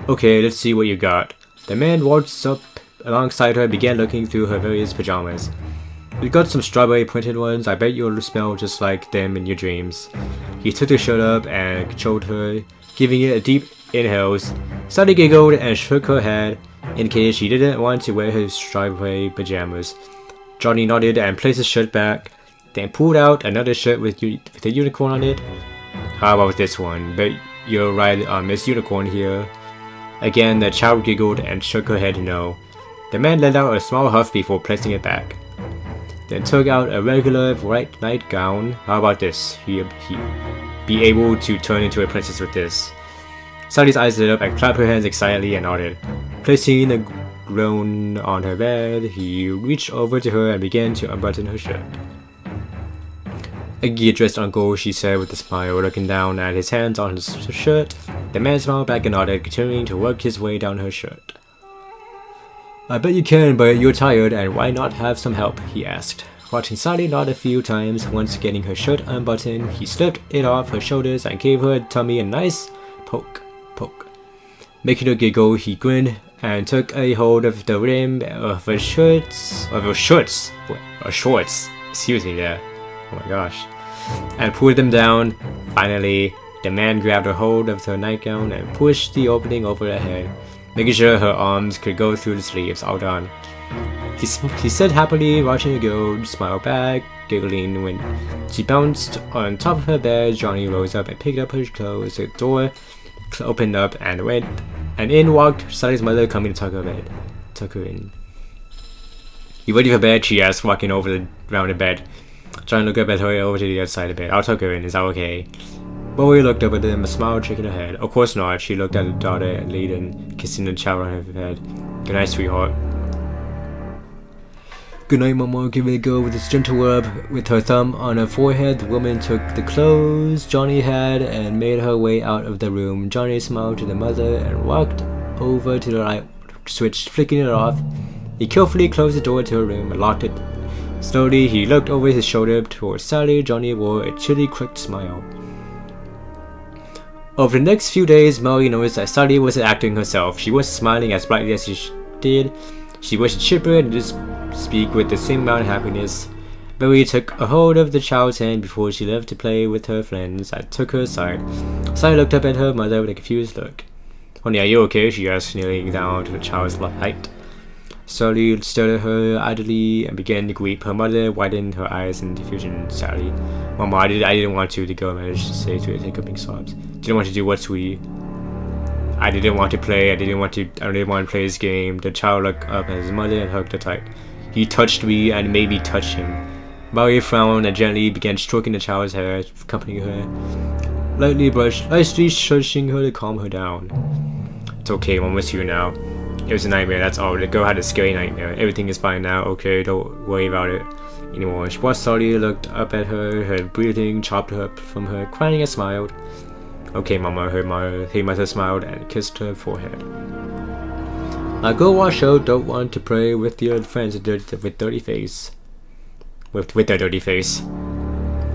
"Okay, let's see what you got." The man waltzed up alongside her and began looking through her various pajamas. "We got some strawberry printed ones. I bet you'll smell just like them in your dreams." He took the shirt up and showed her, giving it a deep inhale. Sally giggled and shook her head, indicating she didn't want to wear her strawberry pajamas. Johnny nodded and placed his shirt back, then pulled out another shirt with a unicorn on it. "How about this one? Bet you're right on Miss Unicorn here." Again, the child giggled and shook her head no. The man let out a small huff before placing it back, then took out a regular white nightgown. "How about this? He'd be able to turn into a princess with this." Sally's eyes lit up and clapped her hands excitedly and nodded. Placing the grown on her bed, he reached over to her and began to unbutton her shirt. "A gear-dressed uncle," she said with a smile, looking down at his hands on his shirt. The man smiled back and nodded, continuing to work his way down her shirt. "I bet you can, but you're tired, and why not have some help?" he asked. Watching Sally nod a few times, once getting her shirt unbuttoned, he slipped it off her shoulders and gave her tummy a nice poke. Making her giggle, he grinned and took a hold of the rim of her shorts, excuse me there, oh my gosh, and pulled them down. Finally, the man grabbed a hold of her nightgown and pushed the opening over her head, making sure her arms could go through the sleeves. "All done." He said happily, watching the girl smile back, giggling. When she bounced on top of her bed, Johnny rose up and picked up her clothes. The door opened up and in walked Sally's mother, coming to tuck her in. "You ready for bed?" she asked, walking around the bed. Johnny looked up at her over to the other side of the bed. "I'll tuck her in, is that okay?" Bowie looked up at them, a smile shaking her head. "Of course not." She looked at her daughter and laid in, kissing the child on her head. "Good night, sweetheart." "Good night, Mama," gave it a go with a gentle rub. With her thumb on her forehead, the woman took the clothes Johnny had and made her way out of the room. Johnny smiled to the mother and walked over to the light switch, flicking it off. He carefully closed the door to her room and locked it. Slowly, he looked over his shoulder towards Sally. Johnny wore a chilly, crooked smile. Over the next few days, Molly noticed that Sally wasn't acting herself. She wasn't smiling as brightly as she did. She wasn't chipper and didn't speak with the same amount of happiness. Mary took a hold of the child's hand before she left to play with her friends and took her aside. Sally looked up at her mother with a confused look. "Honey, are you okay?" she asked, kneeling down to the child's height. Sally stared at her idly and began to weep. Her mother widened her eyes in confusion. "Sally, Mama, I didn't want to," the girl managed to say through hiccuping sobs. "Didn't want to do what, sweetie?" "I didn't want to play. I didn't want to play this game." The child looked up at his mother and hugged her tight. "He touched me and made me touch him." Molly frowned and gently began stroking the child's hair, accompanying her, lightly shushing her to calm her down. "It's okay, Mama's here now. It was a nightmare, that's all. The girl had a scary nightmare. Everything is fine now, okay? Don't worry about it anymore." She watched Sally, looked up at her, her breathing chopped up from her, crying and smiled. "Okay, Mama," her mother smiled and kissed her forehead. "Now go wash out. Don't want to play with your friends with their dirty face." With their dirty face.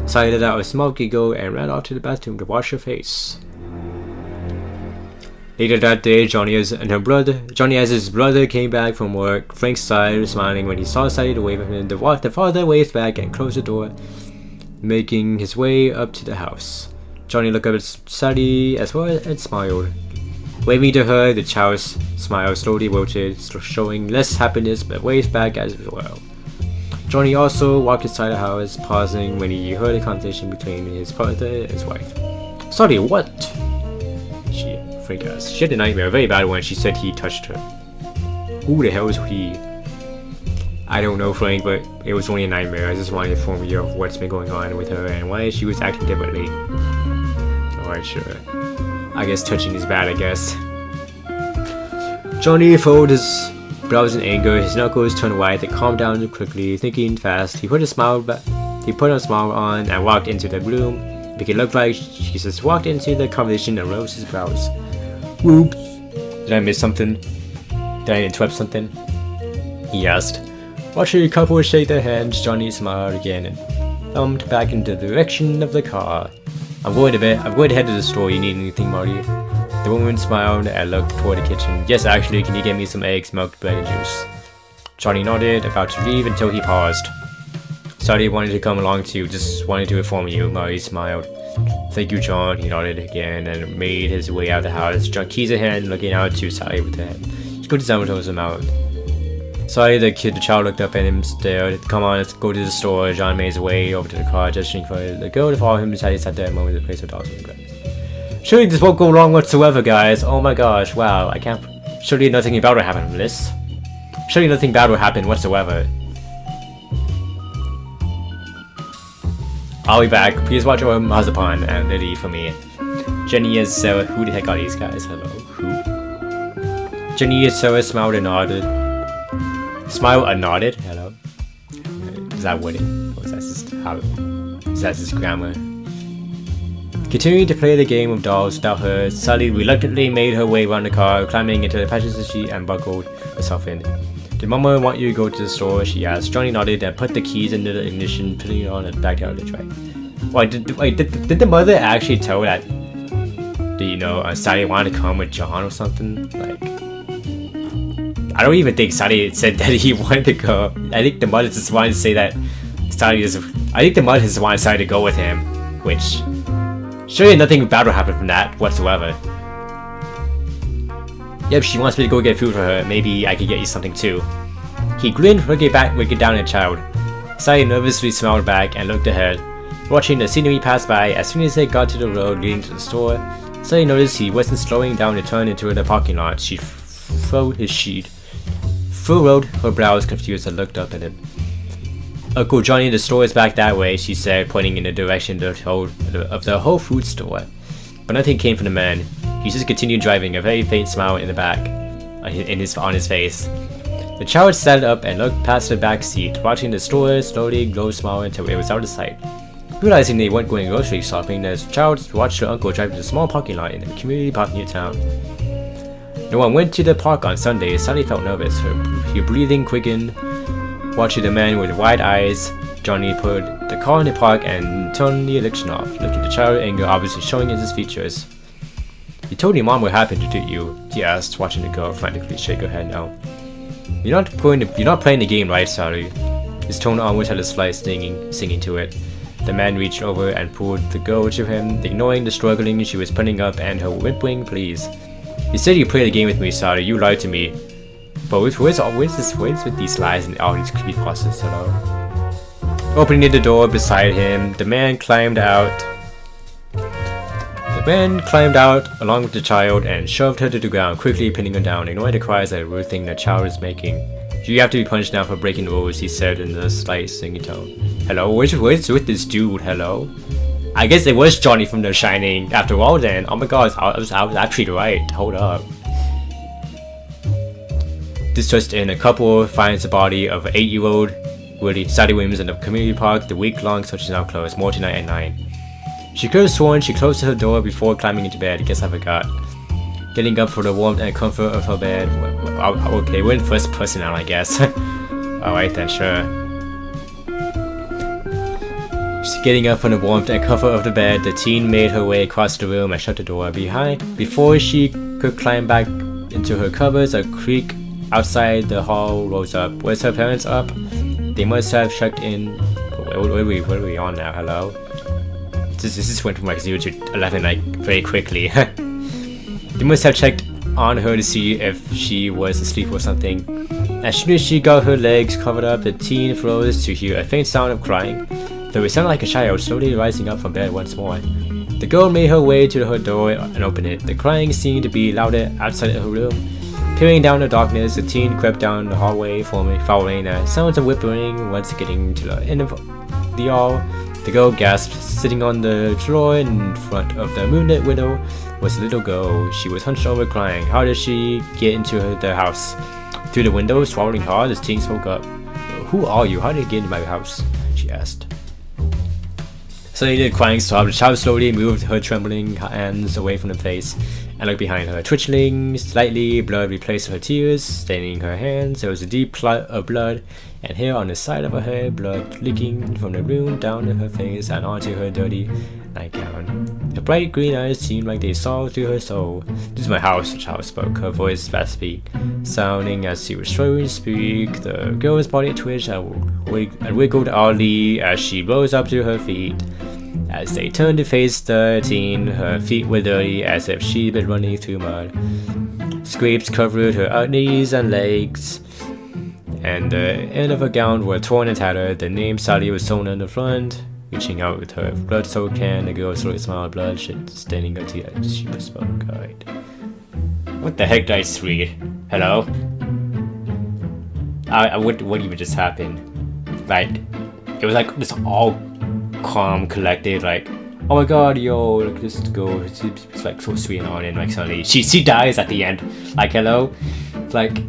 Sally let out a small giggle and ran off to the bathroom to wash her face. Later that day, Johnny as his brother came back from work. Frank sighed, smiling when he saw Sally to wave at him. The father waved back and closed the door, making his way up to the house. Johnny looked up at Sally as well and smiled. Waving to her, the child's smile slowly wilted, showing less happiness, but waved back as well. Johnny also walked inside the house, pausing when he heard a conversation between his brother and his wife. Sorry, what? She freaked us. She had a nightmare, a very bad one. She said he touched her. Who the hell is he? I don't know, Frank, but it was only a nightmare. I just wanted to inform you of what's been going on with her and why she was acting differently. Alright, sure. I guess touching is bad, I guess. Johnny folded his brows in anger. His knuckles turned white. They calmed down quickly, thinking fast. He put a smile on and walked into the room. Make it look like he just walked into the conversation and rose his brows. Whoops. Did I miss something? Did I interrupt something? He asked. Watching the couple shake their hands, Johnny smiled again and thumbed back into the direction of the car. I'm going to head to the store. You need anything, Marty? The woman smiled and looked toward the kitchen. Yes, actually, can you get me some eggs, milk, bread, and juice? Johnny nodded, about to leave until he paused. Sorry, wanted to come along too. Just wanted to inform you. Marty smiled. Thank you, John. He nodded again and made his way out of the house. John keys in hand, looking out to Sally with the head. She put his arm towards his mouth. Sorry, the child looked up at him, stared. Come on, let's go to the store. John made his way over to the car, gesturing for the girl to follow him. Sally sat there a moment to place her dogs on the ground. Surely this won't go wrong whatsoever, guys. Oh my gosh, wow, I can't. Surely nothing bad will happen from this. Surely nothing bad will happen whatsoever. I'll be back. Please watch over Mazepin and Lily for me. Jenny and Sarah. Who the heck are these guys? Hello. Who? Jenny and Sarah smiled and nodded. Smiled and nodded? Hello. Is that wording? Or is that just how? Is that just grammar? Continuing to play the game of dolls without her, Sally reluctantly made her way around the car, climbing into the passenger seat and buckled herself in. Did Mama want you to go to the store? She asked. Johnny nodded and put the keys into the ignition, putting it on and backed out of the truck. Wait, did the mother actually tell that, Sally wanted to come with John or something? Like, I don't even think Sally said that he wanted to go. I think the mother just wanted to say that I think the mother just wanted Sally to go with him, which surely nothing bad will happen from that whatsoever. Yep, she wants me to go get food for her. Maybe I could get you something too. He grinned, looking down at the child. Sally nervously smiled back and looked ahead, watching the scenery pass by. As soon as they got to the road leading to the store, Sally noticed he wasn't slowing down to turn into the parking lot. She furrowed her brows confused and looked up at him. Uncle Johnny, the store is back that way, she said, pointing in the direction of the Whole Foods store. But nothing came from the man. He just continued driving, a very faint smile in the back on his face. The child sat up and looked past the back seat, watching the store slowly grow smaller until it was out of sight. Realizing they weren't going grocery shopping, the child watched her uncle drive to a small parking lot in the community park near town. No one went to the park on Sunday. Sally felt nervous. Her breathing quickened. Watching the man with wide eyes, Johnny put the car in the park and turned the ignition off, looking at the child in anger, obviously showing his features. You told your mom what happened to you? He asked, watching the girl frantically shake her head no. You're not playing the game, right, Sally? His tone almost had a slight singing to it. The man reached over and pulled the girl to him, ignoring the struggling she was putting up and her whimpering pleas. You said you played the game with me, Sally. You lied to me. But where's with these lies and all these creepypastas? Hello. Opening the door beside him, the man climbed out. The man climbed out along with the child and shoved her to the ground, quickly pinning her down, ignoring the cries and rude thing the child was making. You have to be punished now for breaking the rules, he said in a slight singing tone. Hello, where's with this dude? Hello. I guess it was Johnny from The Shining after all then. Oh my god, I was actually right. Hold up. This just in, a couple finds the body of 8-year-old Sally Williams in the community park. The week-long search is now closed, more tonight at 9. She could have sworn she closed her door before climbing into bed. I guess I forgot. Getting up for the warmth and comfort of her bed. Okay, we're in first person now, I guess. Alright then, sure. Getting up from the warmth and comfort of the bed, the teen made her way across the room and shut the door behind. Before she could climb back into her covers, a creak outside the hall rose up. Was her parents up? They must have checked in. What are we on now? Hello? This just went from like 0 to 11 like very quickly. They must have checked on her to see if she was asleep or something. As soon as she got her legs covered up, the teen froze to hear a faint sound of crying. Though it sounded like a child slowly rising up from bed once more. The girl made her way to her door and opened it. The crying seemed to be louder outside her room. Peering down the darkness, the teen crept down the hallway, following the sounds of whimpering. Once getting to the end of the hall, the girl gasped. Sitting on the floor in front of the moonlit window was a little girl. She was hunched over, crying. How did she get into the house? Through the window, swallowing hard, the teen spoke up. Who are you? How did you get into my house? She asked. Suddenly, the crying stopped. The child slowly moved her trembling hands away from the face and looked behind her. Twitching slightly, blood replaced her tears, staining her hands. There was a deep plot of blood and hair on the side of her head, blood leaking from the wound down to her face and onto her dirty nightgown. Her bright green eyes seemed like they saw through her soul. This is my house, the child spoke, her voice raspy, sounding as she was struggling to speak. The girl's body twitched and wiggled oddly as she rose up to her feet. As they turned to face the teen, her feet were dirty as if she'd been running through mud. Scrapes covered her knees and legs, and the end of her gown were torn and tattered. The name Sally was sewn on the front. Reaching out with her blood-soaked hand, the girl slowly smiled, blood staining her teeth as she spoke. Alright. What the heck did I just read? Hello? What even just happened? Like, it was like this all calm, collected, like, oh my god, yo, look at this girl, it's like so sweet and all, and like suddenly she dies at the end. Like, hello? Like,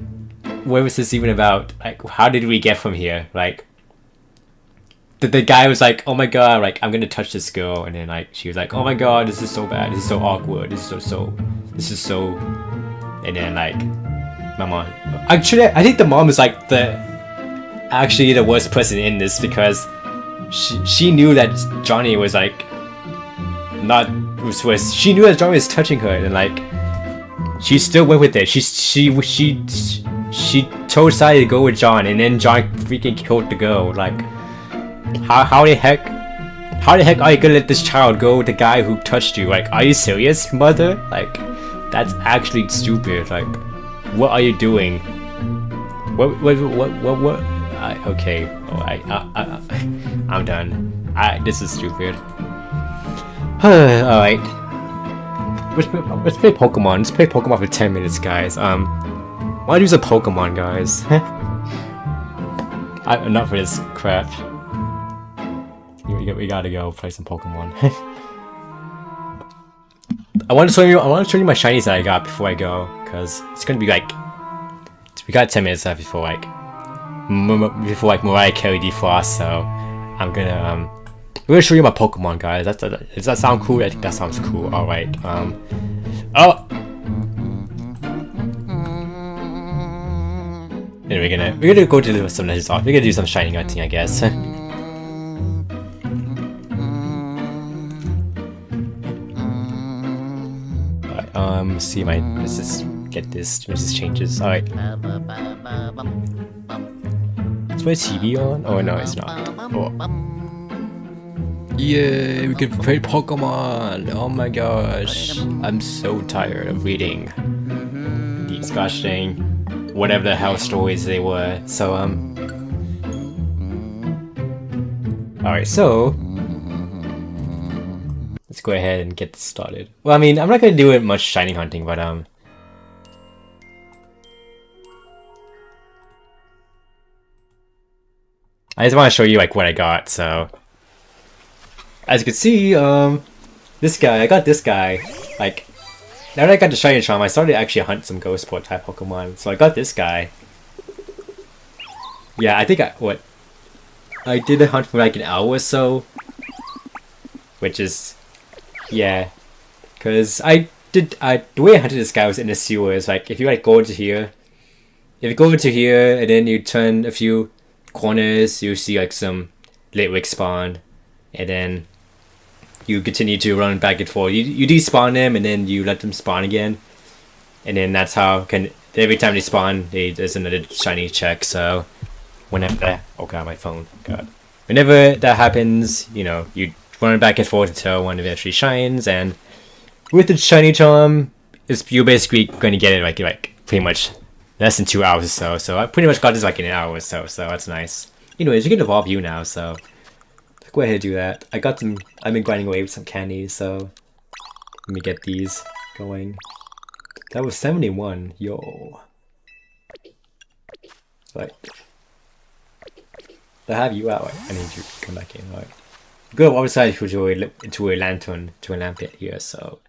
what was this even about? Like, how did we get from here? Like, the guy was like, oh my god, like, I'm gonna touch this girl, and then like she was like, oh my god, this is so bad, this is so awkward, this is so, and then like my mom, actually I think the mom is like actually the worst person in this, because she knew that Johnny was like she knew that Johnny was touching her, and like she still went with it. She told Sally to go with John, and then John freaking killed the girl. Like, how the heck are you gonna let this child go with the guy who touched you? Like, are you serious, mother? Like, that's actually stupid. Like, what are you doing? What? Okay. I'm done. This is stupid. Alright. Let's play Pokemon. Let's play Pokemon for 10 minutes, guys. Why use a Pokemon, guys? Enough for this crap. We gotta go play some Pokemon. I want to show you my shinies that I got before I go, cause it's gonna be like, we got 10 minutes left before Mariah Carey defrost, so I'm gonna we're gonna show you my Pokemon, guys. Does that sound cool? I think that sounds cool. All right. Oh. And we're gonna go to some of this off. We're gonna do some shining hunting, I guess. Alright, see let's just get this. Let's just changes. Alright. Is my TV on? Oh no, it's not. Oh. Yay, we can play Pokemon! Oh my gosh. I'm so tired of reading these gosh dang whatever the hell stories they were. So alright, so let's go ahead and get this started. Well, I mean, I'm not gonna do it much shining hunting, but I just want to show you like what I got. So as you can see, I got this guy. Like, now that I got the shiny charm, I started to actually hunt some ghost port type Pokemon. So I got this guy. Yeah, I think I did a hunt for like an hour or so, which is, yeah, because the way I hunted this guy was in the sewers. Like, if you like go into here, and then you turn a few corners, you see like some Litwick spawn, and then you continue to run back and forth. You despawn them, and then you let them spawn again, and then that's how every time they spawn, there's another shiny check. So whenever oh god, my phone, god, whenever that happens, you know, you run back and forth until one eventually shines. And with the shiny charm, you're basically going to get it like pretty much less than 2 hours or so. So I pretty much got this like in an hour or so. So that's nice. Anyways, you can evolve you now. So go ahead and do that. I've been grinding away with some candies, so Let me get these going. That was 71. Yo. Right. To have you out, I need you to come back in. Right. Go outside to a lantern, to a lamp pit here. So.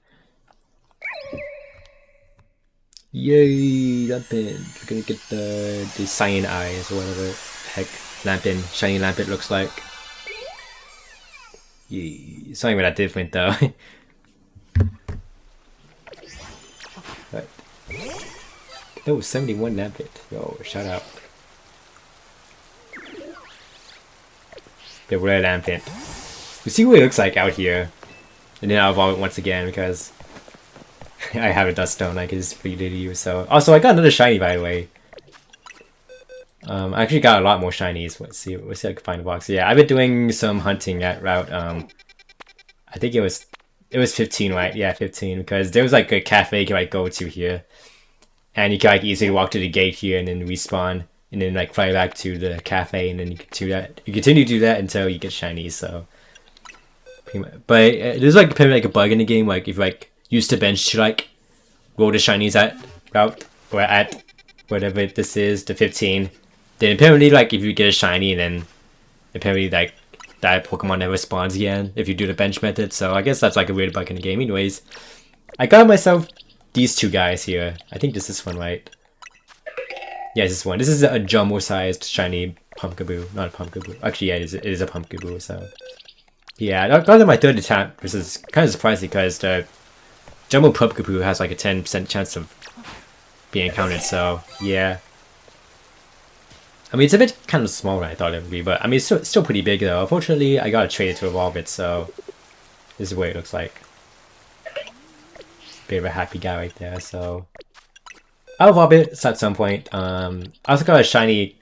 Yay, lampin. We're gonna get the cyan eyes or whatever the heck lampin, shiny lampin looks like. Yay. It's not even that different though. Right. That was 71 lampin. Yo, shout out. The rare lampin. We see what it looks like out here. And then I'll evolve it once again because I have a dust stone I can just feed it to you. So also I got another shiny by the way. I actually got a lot more shinies. Let's see if I can find a box. Yeah, I've been doing some hunting at route I think it was 15, right? Yeah, 15, because there was like a cafe you could like go to here. And you can like easily walk to the gate here and then respawn and then like fly back to the cafe and then you continue to do that until you get shinies, so but there's like apparently like a bug in the game, like if you like use the bench to like roll the shinies at route or at whatever this is, the 15, then apparently like if you get a shiny then apparently like that Pokemon never spawns again if you do the bench method. So I guess that's like a weird bug in the game. Anyways, I got myself these two guys here. I think this is one, right? Yeah, this one. This is a jumbo-sized shiny Pumpkaboo. Not a Pumpkaboo. Actually, yeah, it is a Pumpkaboo, so yeah, I got it my third attempt, which is kind of surprising because the Jumbo Pumpkaboo has like a 10% chance of being encountered, so yeah. I mean, it's a bit kind of smaller than I thought it would be, but I mean, it's still pretty big though. Unfortunately, I gotta trade it to evolve it, so this is what it looks like. Bit of a happy guy right there, so I'll evolve it at some point. I also got a shiny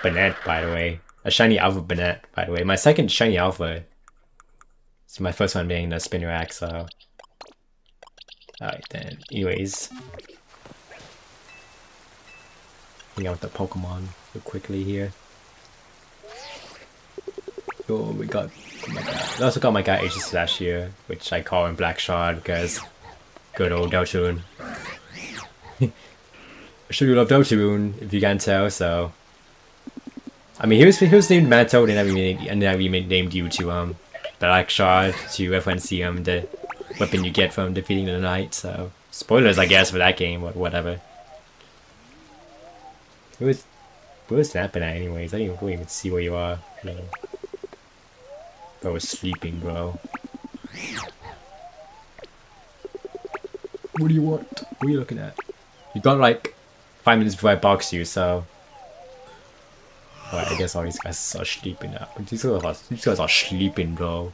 Banette, by the way. A shiny Alpha Banette, by the way. My second shiny Alpha. So my first one being the Spinarak, so alright then. Anyways, hang out with the Pokemon real quickly here. Oh, we got my guy. I also got my guy Aegis Slash here, which I call him Black Shard because good old Deltarune. I'm sure you love Deltarune if you can't tell, so I mean he was named Manto and then we named you to Black Shard to reference the weapon you get from defeating the knight, so spoilers I guess for that game, but whatever. Where was snapping at anyways? I didn't even see where you are. No. I was sleeping, bro. What do you want? What are you looking at? You got like 5 minutes before I box you, so alright, I guess all these guys are sleeping now. These guys are sleeping, bro.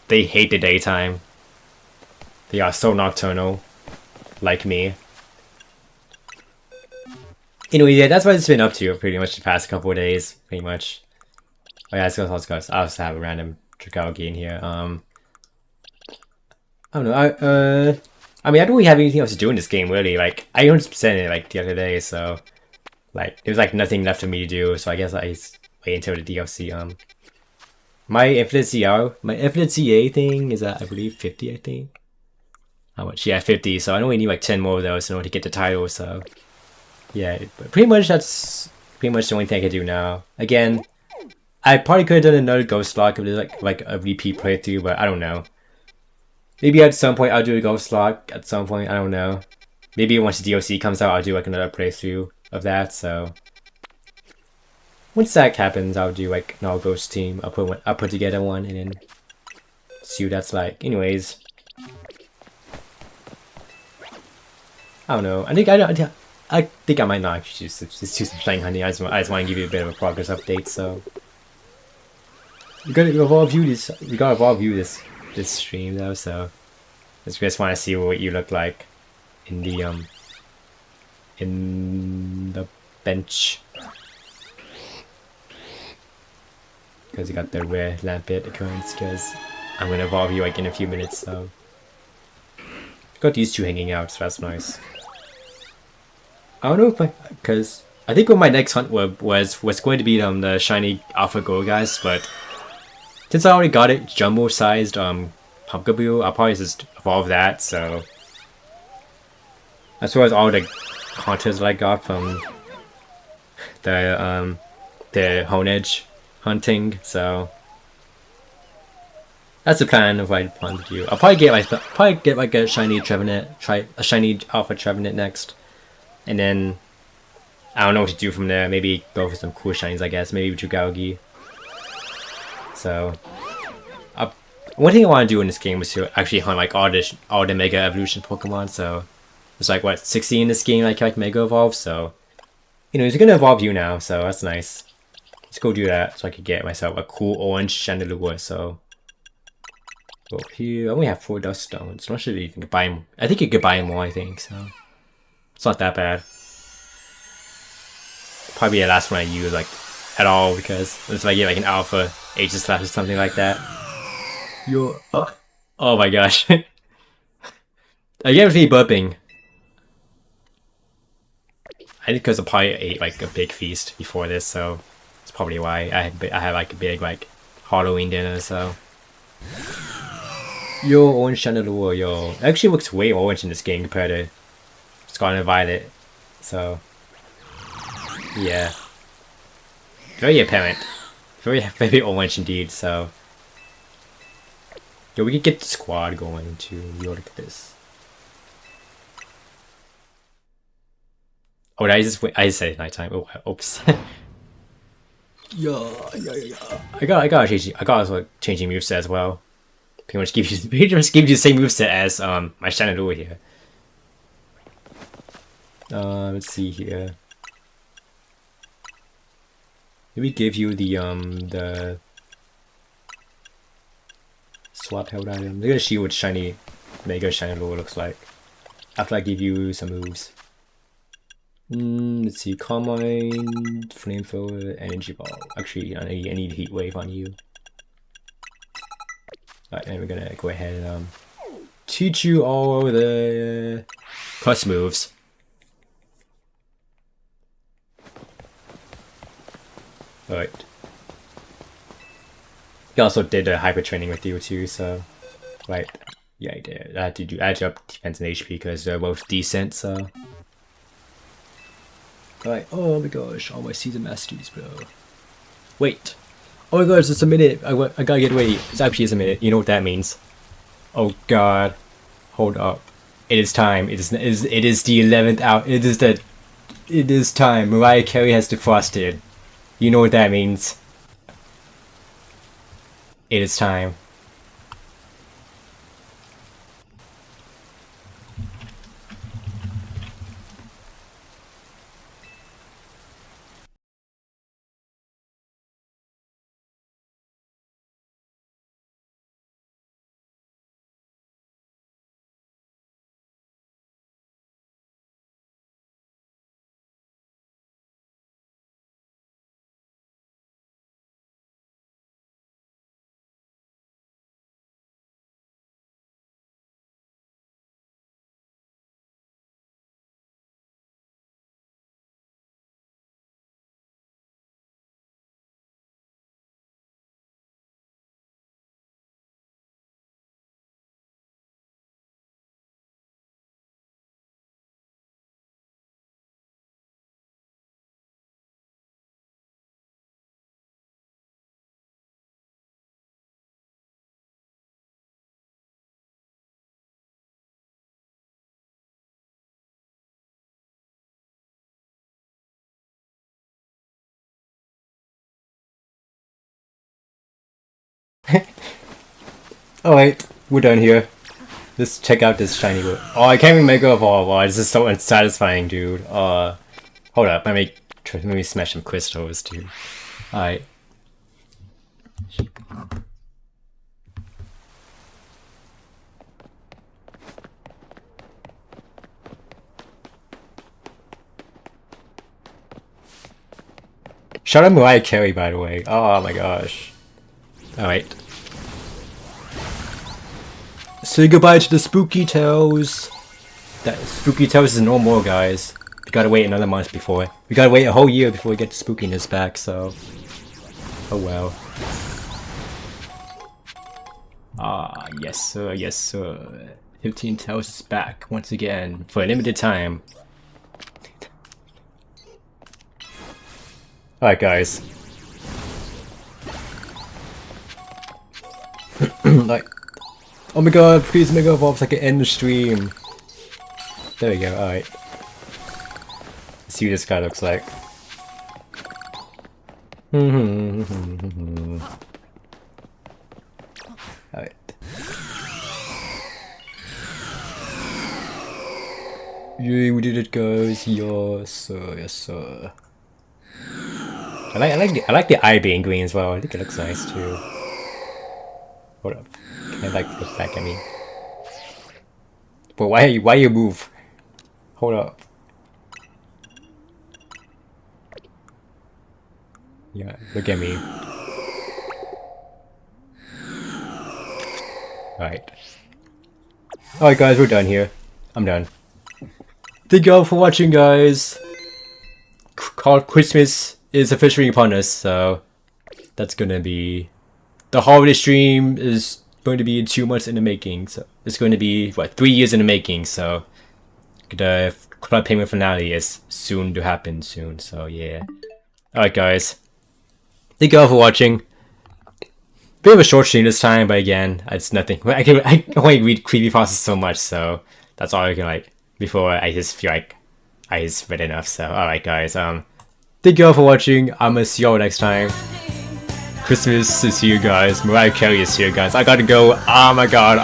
They hate the daytime. They are so nocturnal, like me. Anyway, yeah, that's what it's been up to pretty much the past couple of days, pretty much. Oh yeah, I also have a random Dragalge in here. I don't know. I mean, I don't really have anything else to do in this game, really. Like, I 100% it like the other day, so like there's like nothing left for me to do. So I guess I wait until the DLC. My Infinite CA thing is at I believe 50. I think. How much? Yeah, 50. So I only need like 10 more of those in order to get the title. So yeah, but pretty much that's pretty much the only thing I can do now. Again, I probably could have done another Ghost Lock if there's like a repeat playthrough, but I don't know. Maybe at some point I'll do a Ghost Lock at some point, I don't know. Maybe once the DLC comes out I'll do like another playthrough of that, so once that happens I'll do like an all Ghost team. I'll put together one and then see what that's like. Anyways, I don't know. I think I might not actually just do some Shiny Hunting. I just want to give you a bit of a progress update, so we gotta evolve you this stream though, so I just want to see what you look like in the bench, because you got the rare Lampit occurrence, because I'm gonna evolve you like in a few minutes, so got these two hanging out, so that's nice. I don't know if because I think what my next hunt was going to be the shiny Alpha Gold guys, but since I already got it jumbo sized Pumpkaboo. I'll probably just evolve that, so... As well as all the content that I got from the Honedge hunting, so... That's the plan of what I plan to do. I'll probably get like a shiny Trevenant, a shiny Alpha Trevenant next. And then... I don't know what to do from there. Maybe go for some cool shinies, I guess. Maybe Jugalgi. So... one thing I want to do in this game is to actually hunt like all the Mega Evolution Pokemon, so... There's like, what, 60 in this game like Mega Evolve, so... You know, he's gonna evolve you now, so that's nice. Let's go do that, so I could get myself a cool orange Chandelure, so... Go up here. I only have 4 Dust Stones. I'm not sure if you can buy them. I think you could buy them all, I think, so... It's not that bad. Probably the last one I use, like, at all, because... If I get like an Alpha Aegis-Slash or something like that. Oh my gosh. I get me burping. I think because I probably ate like a big feast before this, so that's probably why I had like a big like Halloween dinner. So yo, orange Chandelure, yo, it actually looks way orange in this game compared to Scarlet and Violet. So yeah, very apparent, very orange indeed. So yo, we could get the squad going too. Yo, look at this. Oh, I just said it nighttime. Oh, oops. Yeah. I gotta changing moveset as well. Pretty much give you the same moveset as my Chandelure here. Let's see here. Maybe give you the swap held item. Look at see what shiny Mega Chandelure looks like. After I give you some moves. Let's see, Carmine, Flamethrower, Energy Ball. Actually, I need Heat Wave on you. Alright, and we're gonna go ahead and teach you all the plus moves. Alright. He also did a hyper training with you too, so right. Yeah, I did. I had to up defense and HP because they're both decent, so. Alright, oh my gosh, all my season masters, bro. Wait. Oh my gosh, it's a minute. I gotta get away. It's actually a minute. You know what that means. Oh god. Hold up. It is time. It is the 11th hour. It is time. Mariah Carey has defrosted. You know what that means. It is time. Alright, we're done here. Let's check out this shiny wood. Oh, I can't even Mega Evolve. Oh, this is so unsatisfying, dude. Hold up, let me smash some crystals, dude. Alright. Shout out Mariah Carey, by the way. Oh my gosh. Alright. Say goodbye to the Spooky Tales. That Spooky Tales is no more, guys. We gotta wait another month before. We gotta wait a whole year before we get the spookiness back, so. Oh well. Ah, yes sir, yes sir. 15 Tales is back once again for a limited time. Alright guys. Like, oh my god, please make evolve so I can end the stream. There we go, alright. Let's see what this guy looks like. Alright. Yeah, we did it guys, yes sir, yes sir. I like the eye being green as well. I think it looks nice too. Hold up. Can I like look back at me? But why you move? Hold up. Yeah, look at me. Alright. Alright guys, we're done here. I'm done. Thank you all for watching guys. Called Christmas is officially upon us, so that's gonna be the holiday stream is going to be 2 months in the making. So it's going to be what 3 years in the making. So the club payment finale is soon to happen soon. So yeah. Alright guys. Thank you all for watching. Bit of a short stream this time, but again, it's nothing. I can only read creepypastas so much, so that's all I can like before I just feel like I just read enough. So alright guys, thank you all for watching. I'm gonna see y'all next time. Christmas is here guys. Mariah Carey is here guys. I gotta go. Oh my god.